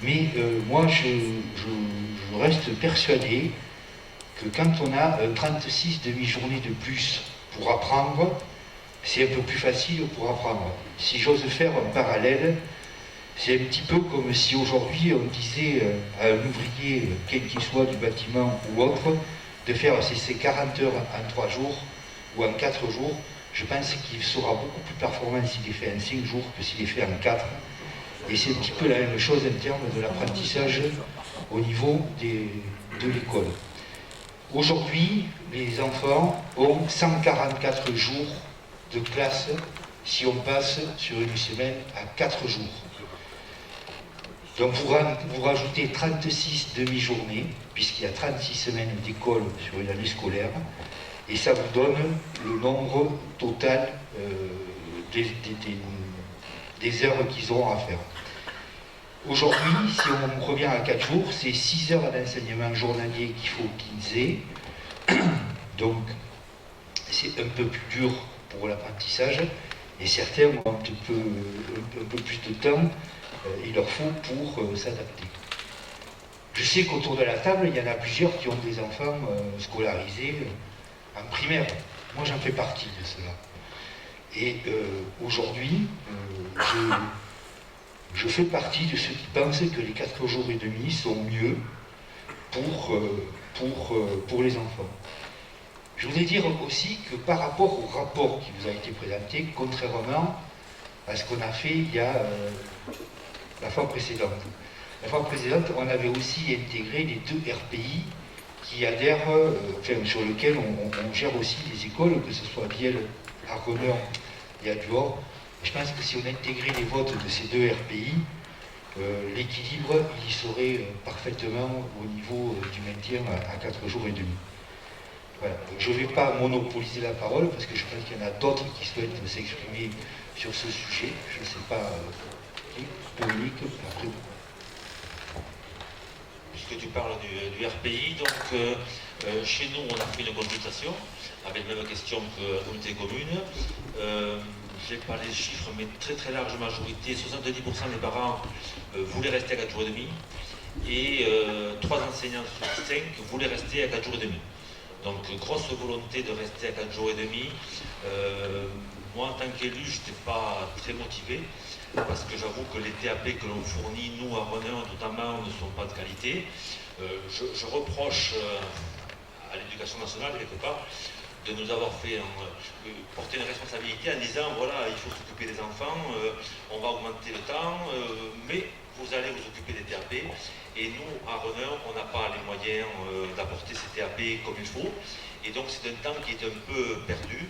mais moi je reste persuadé que quand on a 36 demi-journées de plus pour apprendre, c'est un peu plus facile pour apprendre. Si j'ose faire un parallèle, c'est un petit peu comme si aujourd'hui on disait à un ouvrier, quel qu'il soit du bâtiment ou autre, de faire ces 40 heures en 3 jours ou en 4 jours. Je pense qu'il sera beaucoup plus performant s'il est fait en 5 jours que s'il est fait en 4. Et c'est un petit peu la même chose en termes de l'apprentissage au niveau de l'école. Aujourd'hui, les enfants ont 144 jours de classe si on passe sur une semaine à 4 jours. Donc vous rajoutez 36 demi-journées, puisqu'il y a 36 semaines d'école sur une année scolaire, et ça vous donne le nombre total des heures qu'ils auront à faire. Aujourd'hui, si on revient à 4 jours, c'est 6 heures d'enseignement journalier qu'il faut qu'ils aient. Donc, c'est un peu plus dur pour l'apprentissage, et certains ont un peu plus de temps, il leur faut pour s'adapter. Je sais qu'autour de la table, il y en a plusieurs qui ont des enfants scolarisés en primaire. Moi, j'en fais partie de cela. Et aujourd'hui, je fais partie de ceux qui pensent que les 4 jours et demi sont mieux pour les enfants. Je voudrais dire aussi que par rapport au rapport qui vous a été présenté, contrairement à ce qu'on a fait il y a la fois précédente. La fois précédente, on avait aussi intégré les 2 RPI qui adhèrent, sur lesquels on gère aussi les écoles, que ce soit Biel, à Reneur et à Duhor. Je pense que si on intégrait les votes de ces 2 RPI, l'équilibre il serait parfaitement au niveau du maintien à 4 jours et demi. Voilà. Je ne vais pas monopoliser la parole parce que je pense qu'il y en a d'autres qui souhaitent s'exprimer sur ce sujet. Je ne sais pas qui, Dominique, après. Puisque tu parles du RPI, donc chez nous on a fait une consultation avec la même question que la communauté commune. Je n'ai pas les chiffres, mais très large majorité, 70% des parents voulaient rester à 4 jours et demi et 3 enseignants sur 5 voulaient rester à 4 jours et demi. Donc grosse volonté de rester à 4 jours et demi. Moi en tant qu'élu, je n'étais pas très motivé parce que j'avoue que les TAP que l'on fournit, nous à Reneur notamment, ne sont pas de qualité. Je reproche à l'éducation nationale quelque part de nous avoir fait porter une responsabilité en disant voilà, il faut s'occuper des enfants, on va augmenter le temps, mais vous allez vous occuper des TAP. Et nous, à Reneur, on n'a pas les moyens d'apporter ces TAP comme il faut. Et donc c'est un temps qui est un peu perdu.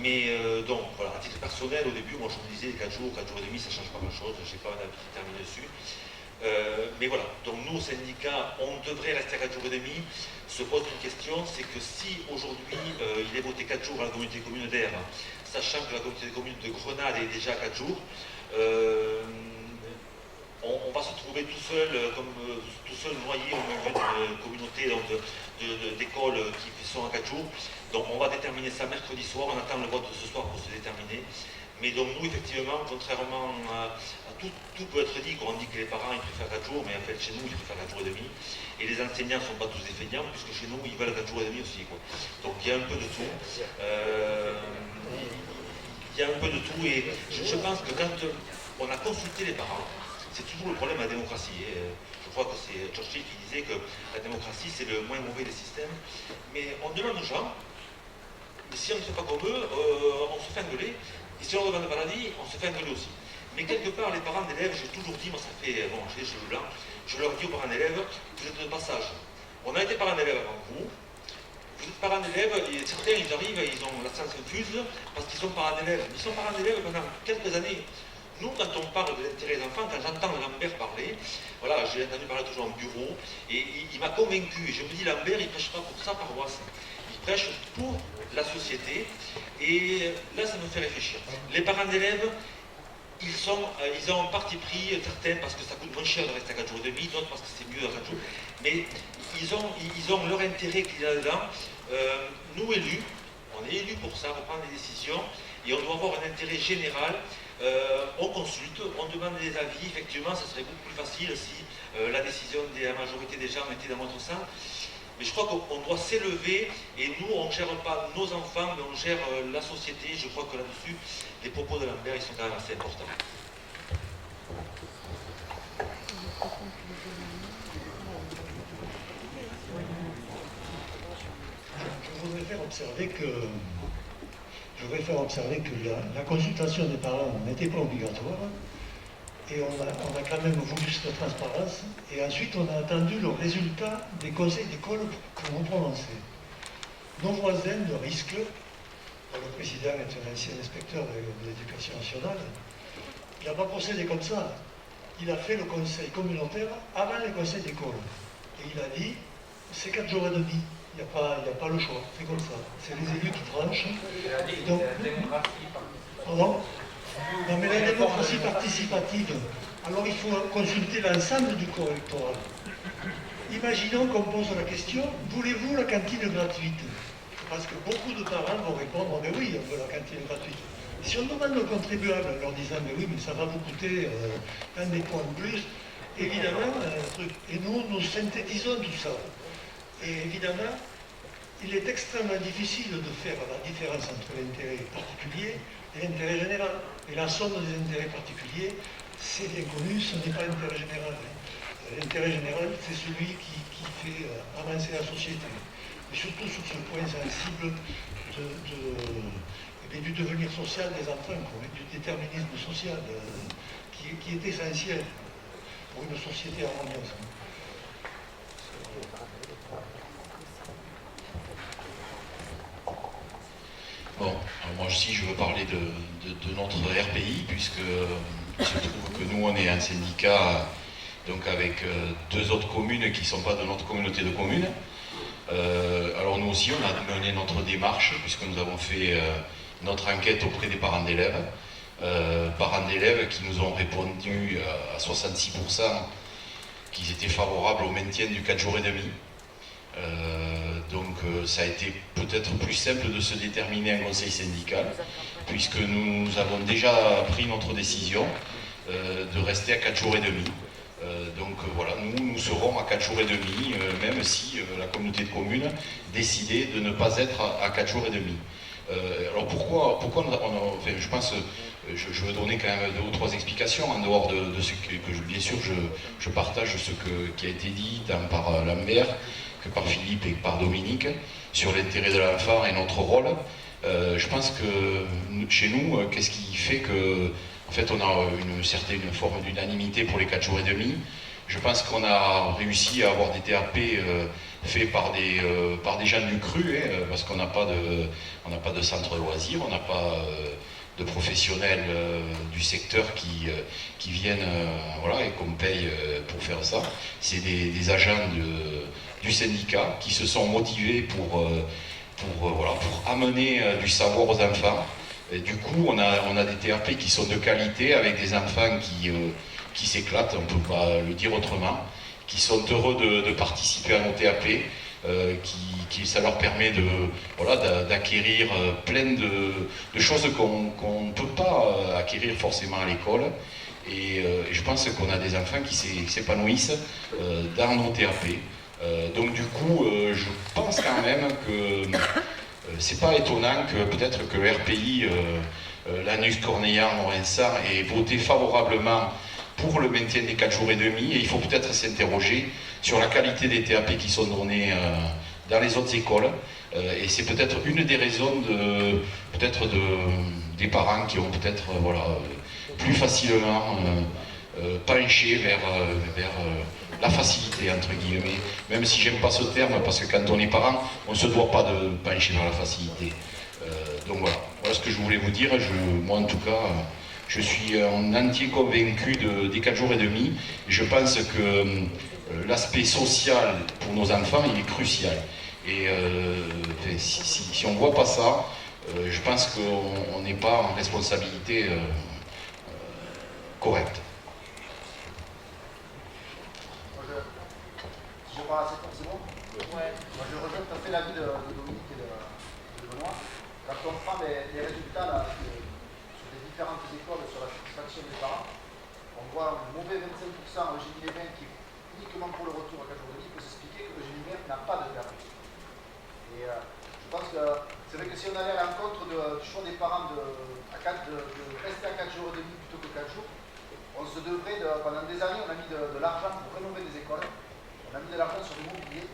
Mais donc voilà, à titre personnel, au début, moi je me disais 4 jours et demi, ça ne change pas grand chose, je n'ai pas un avis terminé dessus. Mais voilà, donc nous au syndicat, on devrait rester à 4 jours et demi. Se pose une question, c'est que si aujourd'hui il est voté 4 jours à la communauté communautaire, sachant que la communauté commune de Grenade est déjà à 4 jours, on va se trouver tout seul noyé au milieu d'une communauté d'écoles qui sont à 4 jours. Donc on va déterminer ça mercredi soir, on attend le vote de ce soir pour se déterminer. Mais donc nous, effectivement, contrairement à tout peut être dit, quand on dit que les parents ils préfèrent 4 jours, mais en fait chez nous ils préfèrent 4 jours et demi. Et les enseignants ne sont pas tous des feignants, puisque chez nous ils veulent 4 jours et demi aussi, quoi. Donc il y a un peu de tout. Il y a un peu de tout, et je pense que quand on a consulté les parents, c'est toujours le problème de la démocratie. Je crois que c'est Churchill qui disait que la démocratie c'est le moins mauvais des systèmes. Mais on demande aux gens, mais si on ne fait pas comme eux, on se fait engueuler. Et si on demande pas l'avis, on se fait engueuler aussi. Mais quelque part, les parents d'élèves, j'ai toujours dit, moi ça fait, bon, j'ai les cheveux blancs, je leur dis aux parents d'élèves, vous êtes de passage. On a été parents d'élèves avant vous êtes parents d'élèves, et certains ils arrivent, ils ont la science infuse parce qu'ils sont parents d'élèves. Ils sont parents d'élèves pendant quelques années. Nous, quand on parle de l'intérêt des enfants, quand j'entends Lambert parler, voilà, j'ai entendu parler toujours en bureau, et il m'a convaincu. Je me dis, Lambert, il ne prêche pas pour sa paroisse, il prêche pour la société, et là, ça me fait réfléchir. Les parents d'élèves, ils ont un parti pris, certains parce que ça coûte moins cher de rester à 4 jours et demi, d'autres parce que c'est mieux à 4 jours, mais ils ont leur intérêt qu'il y a dedans. Nous, élus, on est élus pour ça, pour prendre des décisions, et on doit avoir un intérêt général. On consulte, on demande des avis, effectivement, ça serait beaucoup plus facile si la décision de la majorité des gens était dans notre sens. Mais je crois qu'on doit s'élever, et nous, on ne gère pas nos enfants, mais on gère la société. Je crois que là-dessus, les propos de Lambert, ils sont quand même assez importants. Je voudrais faire observer que la consultation des parents n'était pas obligatoire, et on a quand même voulu cette transparence, et ensuite on a attendu le résultat des conseils d'école pour nous prononcer. Nos voisins de Risque le président est un ancien inspecteur de l'éducation nationale, il n'a pas procédé comme ça. Il a fait le conseil communautaire avant les conseils d'école. Et il a dit, c'est 4 jours et demi. Il n'y a pas le choix, c'est comme ça. C'est les élus qui tranchent. Donc, pardon ? Non, mais la démocratie participative, alors il faut consulter l'ensemble du corps électoral. Imaginons qu'on pose la question, voulez-vous la cantine gratuite? Parce que beaucoup de parents vont répondre, mais oui, on veut la cantine gratuite. Si on demande aux contribuables en leur disant, mais oui, mais ça va vous coûter un des points de plus, évidemment, et nous synthétisons tout ça. Et évidemment, il est extrêmement difficile de faire la différence entre l'intérêt particulier et l'intérêt général. Et la somme des intérêts particuliers, c'est bien connu, ce n'est pas l'intérêt général. L'intérêt général, c'est celui qui fait avancer la société. Et surtout sur ce point sensible du devenir social des enfants, du déterminisme social, qui est essentiel pour une société harmonieuse. Bon, alors moi aussi je veux parler de notre RPI, puisque il se trouve que nous on est un syndicat donc avec 2 autres communes qui ne sont pas de notre communauté de communes. Alors nous aussi on a mené notre démarche, puisque nous avons fait notre enquête auprès des parents d'élèves. Parents d'élèves qui nous ont répondu à 66% qu'ils étaient favorables au maintien du 4 jours et demi. Donc ça a été peut-être plus simple de se déterminer un conseil syndical, puisque nous avons déjà pris notre décision de rester à 4 jours et demi. Donc voilà, nous serons à 4 jours et demi, même si la communauté de communes décidait de ne pas être à 4 jours et demi. Alors pourquoi enfin, je pense, je veux donner quand même 2 ou 3 explications, en dehors de ce que bien sûr je partage ce qui a été dit tant par Lambert que par Philippe et par Dominique sur l'intérêt de l'enfant et notre rôle. Je pense que chez nous, qu'est-ce qui fait que en fait on a une certaine forme d'unanimité pour les 4 jours et demi. Je pense qu'on a réussi à avoir des TAP faits par des gens du cru, parce qu'on n'a pas de centre de loisirs, on n'a pas de professionnels du secteur qui viennent voilà, et qu'on paye pour faire ça. C'est des agents du syndicat qui se sont motivés pour amener du savoir aux enfants. Et du coup, on a des TAP qui sont de qualité, avec des enfants qui s'éclatent, on ne peut pas le dire autrement, qui sont heureux de participer à nos TAP, ça leur permet d'acquérir plein de choses qu'on ne peut pas acquérir forcément à l'école. Et je pense qu'on a des enfants qui s'épanouissent dans nos TAP. Donc du coup, je pense quand même que c'est pas étonnant que peut-être que le RPI, l'Anus Cornéan, Morin-Sarr, ait voté favorablement pour le maintien des 4 jours et demi, et il faut peut-être s'interroger sur la qualité des TAP qui sont donnés dans les autres écoles, et c'est peut-être une des raisons des parents qui ont peut-être plus facilement penché vers la facilité, entre guillemets, même si j'aime pas ce terme, parce que quand on est parent, on ne se doit pas de pencher vers la facilité. Donc voilà ce que je voulais vous dire. Moi en tout cas, je suis un entier convaincu des 4 jours et demi. Je pense que l'aspect social pour nos enfants, il est crucial. Et si on ne voit pas ça, je pense qu'on n'est pas en responsabilité correcte. Si je parle assez forcément, moi je rejoins tout à fait l'avis de Dominique et de Benoît. Quand on prend les résultats là, sur les différentes écoles, sur la satisfaction des parents, on voit un mauvais 25% au Génie-les-Bains qui est uniquement pour le retour à 4 jours de vie. Il faut s'expliquer que le Génie-les-Bains n'a pas de TAP. Et je pense que c'est vrai que si on allait à l'encontre du choix des parents de rester à 4 jours et demi plutôt que 4 jours, on se devrait, pendant des années, on a mis de l'argent pour rénover des écoles, on a mis de l'argent sur l'immobilier.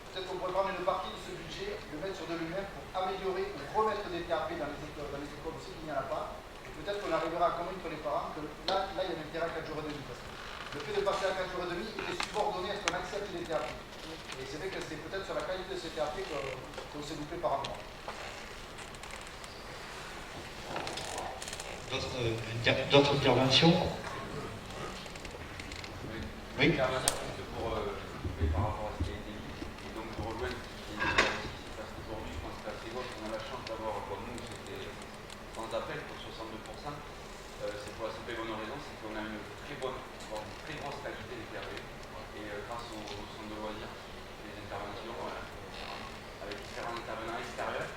Peut-être qu'on pourrait prendre une partie de ce budget, le mettre sur de l'humain pour améliorer ou remettre des TAP dans les écoles aussi qu'il n'y en a pas. Et peut-être qu'on arrivera à convaincre les parents que là il y a un intérêt à 4 jours et demi. Le fait de passer à 4 jours et demi est subordonné à ce qu'on accepte les TAP. Et c'est vrai que c'est peut-être sur la qualité de ces TAP qu'on s'est loupé par rapport. D'autres interventions? Oui. Par rapport à ce qui a été dit, et donc je rejoins ce qui est dit aussi, parce qu'aujourd'hui, je pense qu'à Ségos, on a la chance d'avoir, comme nous, c'était sans appel pour 62%. C'est pour la simple et bonne raison, c'est qu'on a une très grosse qualité des PAP. Et grâce au centre de loisirs, les interventions avec différents intervenants extérieurs,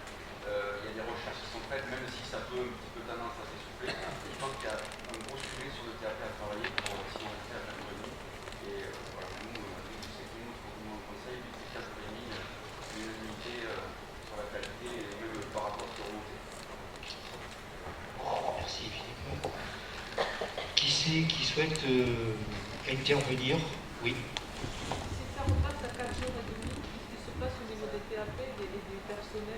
il y a des recherches qui sont faites, même si ça peut un petit peu tendance à s'essouffler. Je pense qu'il y a un gros sujet sur le TAP à travailler pour si on le fait à 4h30. Et voilà, nous, je sais que nous, ce qu'on nous conseille, c'est 4h30, une unité sur la qualité et même par rapport à ce qu'on remonte. Merci Philippe. Qui c'est qui souhaite intervenir? Oui. Si ça repasse à 4 jours et demi, qu'est-ce qui se passe au niveau des TAP et du personnel?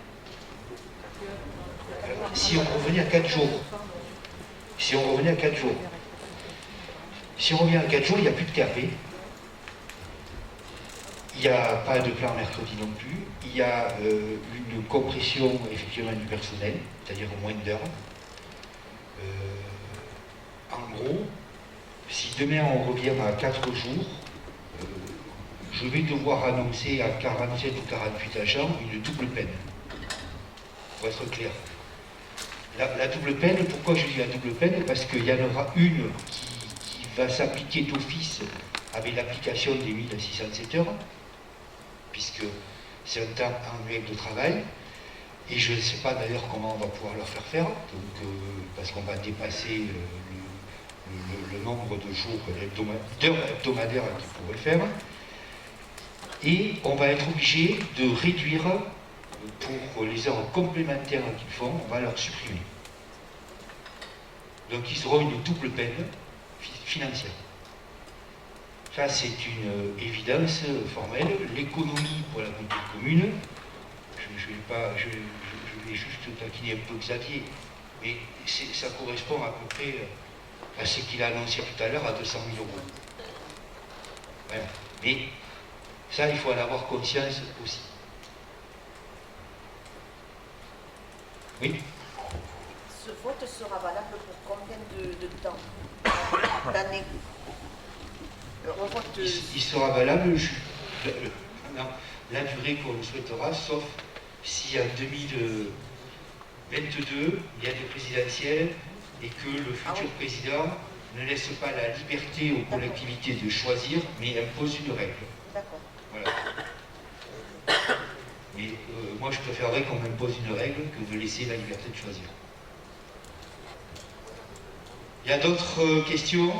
Si on revenait à 4 jours, si on revient à 4 jours, il n'y a plus de TAP. Il n'y a pas de plan mercredi non plus. Il y a une compression effectivement du personnel, c'est-à-dire moins d'heures. En gros, si demain on revient à 4 jours, je vais devoir annoncer à 47 ou 48 agents une double peine. Pour être clair. La double peine, pourquoi je dis la double peine? Parce qu'il y en aura une qui va s'appliquer d'office avec l'application des 1607 heures, puisque c'est un temps annuel de travail, et je ne sais pas d'ailleurs comment on va pouvoir leur faire, donc, parce qu'on va dépasser le nombre de jours, d'heures hebdomadaires qu'ils pourraient faire, et on va être obligé de réduire, pour les heures complémentaires qu'ils font, on va leur supprimer. Donc ils auront une double peine financière. Ça, c'est une évidence formelle. L'économie pour la communauté de communes, je vais juste taquiner un peu Xavier, mais ça correspond à peu près à ce qu'il a annoncé tout à l'heure, à 200 000 euros. Voilà. Mais ça, il faut en avoir conscience aussi. Oui. Ce vote sera valable pour combien de temps? D'années? Il sera valable la durée qu'on le souhaitera, sauf si en 2022, il y a des présidentielles et que le futur président ne laisse pas la liberté aux collectivités de choisir, mais impose une règle. D'accord. Voilà. Mais moi, je préférerais qu'on m'impose une règle que de laisser la liberté de choisir. Il y a d'autres questions?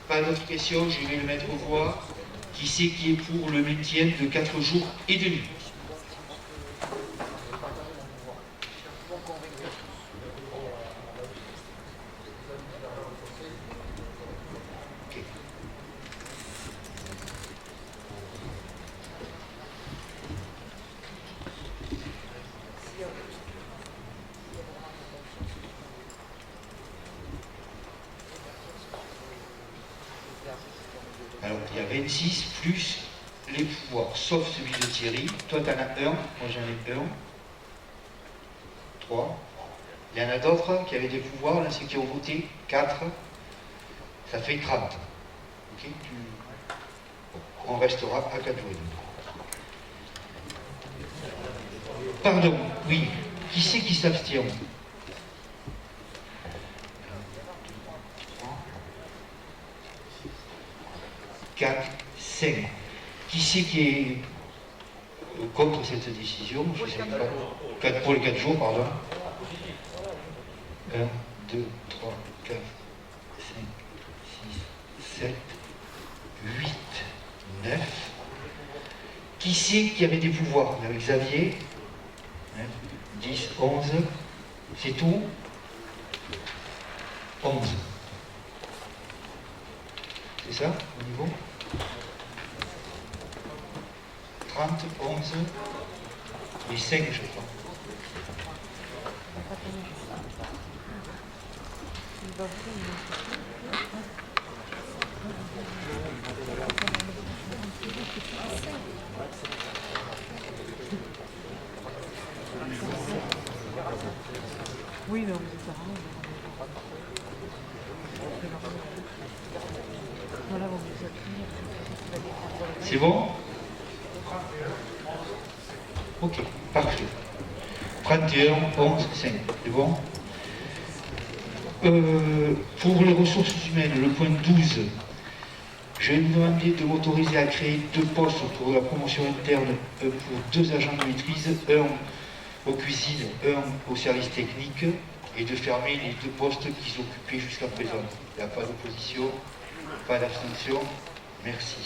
Pas d'autres questions? Je vais le mettre aux voix. Qui c'est qui est pour le maintien de 4 jours et demi? Alors, il y a 26 plus les pouvoirs, sauf celui de Thierry. Toi, tu en as un, moi j'en ai un. 3. Il y en a d'autres qui avaient des pouvoirs, là, ceux qui ont voté, 4. Ça fait 30. Okay, on restera à 4 jours. Pardon, oui. Qui c'est qui s'abstient? 4, 5. Qui c'est qui est contre cette décision? Je sais pas. 4 pour les 4 jours, pardon. 1, 2, 3, 4, 5, 6, 7, 8, 9. Qui c'est qui avait des pouvoirs? Avec Xavier. 10, 11. C'est tout? 11. C'est ça, au niveau? 30, 11 et 5, je crois. Oui, non, c'est ça. C'est bon? Ok, parfait. 31, 11, 5, c'est bon? Pour les ressources humaines, le point 12, je vais vous demander de m'autoriser à créer 2 postes pour la promotion interne, pour 2 agents de maîtrise, un aux cuisines, un au service technique, et de fermer les 2 postes qu'ils occupaient jusqu'à présent. Il n'y a pas d'opposition, pas d'abstention. Merci.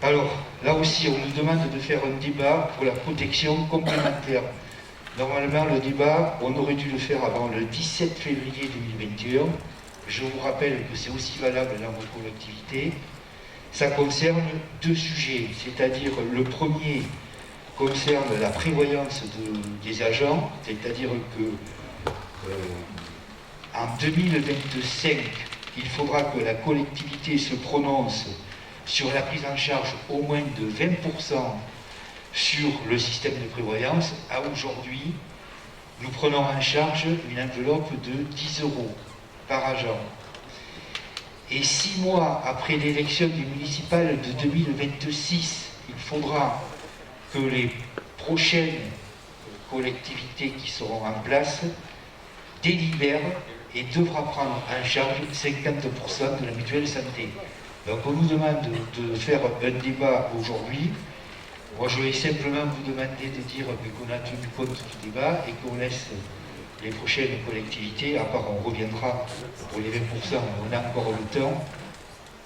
Alors, là aussi, on nous demande de faire un débat pour la protection complémentaire. Normalement, le débat, on aurait dû le faire avant le 17 février 2021. Je vous rappelle que c'est aussi valable dans vos collectivités. Ça concerne 2 sujets, c'est-à-dire le premier concerne la prévoyance des agents, c'est-à-dire que en 2025, il faudra que la collectivité se prononce sur la prise en charge au moins de 20% sur le système de prévoyance. À aujourd'hui, nous prenons en charge une enveloppe de 10 € par agent. Et 6 mois après l'élection des municipales de 2026, il faudra que les prochaines collectivités qui seront en place délibèrent et devra prendre en charge 50% de la mutuelle santé. Donc on nous demande de faire un débat aujourd'hui. Moi je vais simplement vous demander de dire qu'on a tenu compte du débat et qu'on laisse les prochaines collectivités, à part on reviendra pour les 20%, on a encore le temps,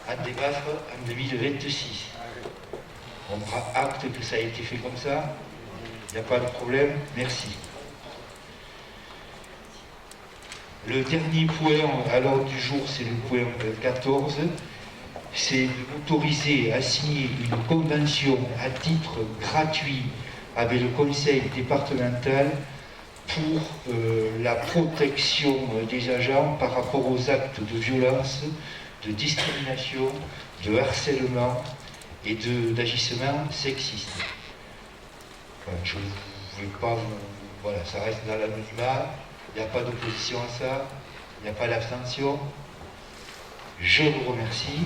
à débattre en 2026. On prend acte que ça a été fait comme ça, il n'y a pas de problème, merci. Le dernier point à l'ordre du jour, c'est le point 14, c'est de m'autoriser à signer une convention à titre gratuit avec le conseil départemental pour la protection des agents par rapport aux actes de violence, de discrimination, de harcèlement et d'agissement sexiste. Enfin, je ne vais pas vous... Voilà, ça reste dans l'anonymat, il n'y a pas d'opposition à ça, il n'y a pas d'abstention. Je vous remercie.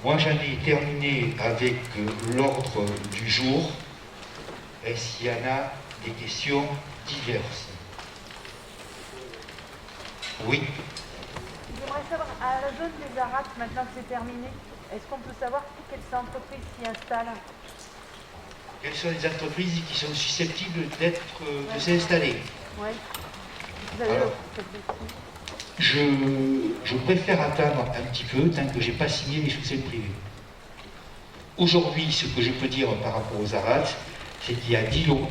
Moi, j'en ai terminé avec l'ordre du jour. Est-ce qu'il y en a des questions diverses? Oui. J'aimerais savoir, à la zone des Aracs, maintenant que c'est terminé, est-ce qu'on peut savoir quelles entreprises s'y installent? Quelles sont les entreprises qui sont susceptibles de s'installer? Oui. Alors, je préfère attendre un petit peu tant que je n'ai pas signé les sous-seins privés. Aujourd'hui, ce que je peux dire par rapport aux Aracs, c'est qu'il y a 10 lots.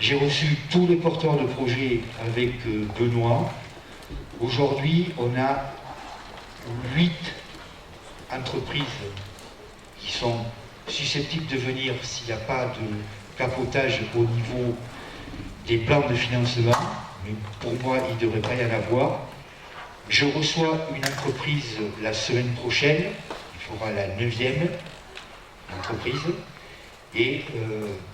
J'ai reçu tous les porteurs de projets avec Benoît. Aujourd'hui, on a 8 entreprises qui sont susceptibles de venir s'il n'y a pas de capotage au niveau des plans de financement. Mais pour moi, il ne devrait pas y en avoir. Je reçois une entreprise la semaine prochaine, il faudra la 9e entreprise. Et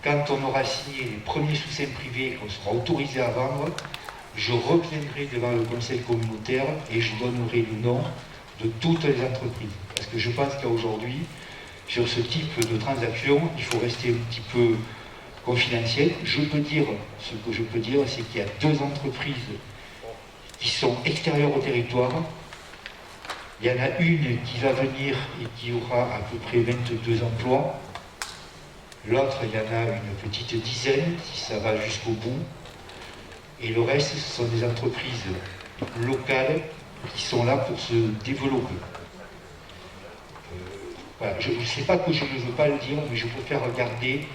quand on aura signé les premiers sous-seins privés, qu'on sera autorisé à vendre, je reviendrai devant le conseil communautaire et je donnerai le nom de toutes les entreprises. Parce que je pense qu'aujourd'hui, sur ce type de transaction, il faut rester un petit peu confidentiel. Ce que je peux dire, c'est qu'il y a 2 entreprises qui sont extérieures au territoire. Il y en a une qui va venir et qui aura à peu près 22 emplois. L'autre, il y en a une petite dizaine, si ça va jusqu'au bout. Et le reste, ce sont des entreprises locales qui sont là pour se développer. Voilà. Je ne sais pas que je ne veux pas le dire, mais je préfère regarder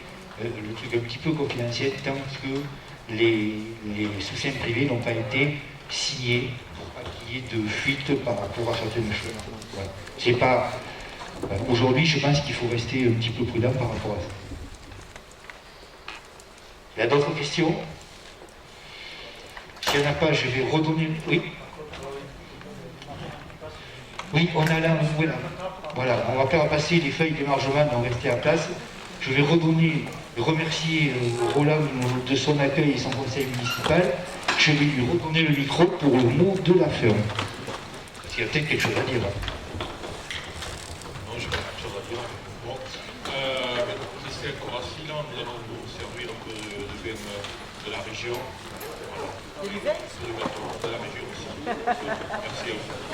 le truc un petit peu confidentiel tant que les sous-seins privés n'ont pas été signés pour pas qu'il y ait de fuite par rapport à certaines choses. Voilà. C'est pas... Aujourd'hui, je pense qu'il faut rester un petit peu prudent par rapport à ça. Il y a d'autres questions? S'il n'y en a pas, je vais redonner... Oui. Oui, on a là... Voilà, on va faire passer les feuilles d'émargement, on va rester à place. Je vais remercier Roland de son accueil et son conseil municipal. Je vais lui redonner le micro pour le mot de la fin. Parce qu'il y a peut-être quelque chose à dire. Non, je Bon. Restez encore assis là, nous allons vous servir un peu de vin de la région. Voilà. Du vin De la région aussi. Merci à vous.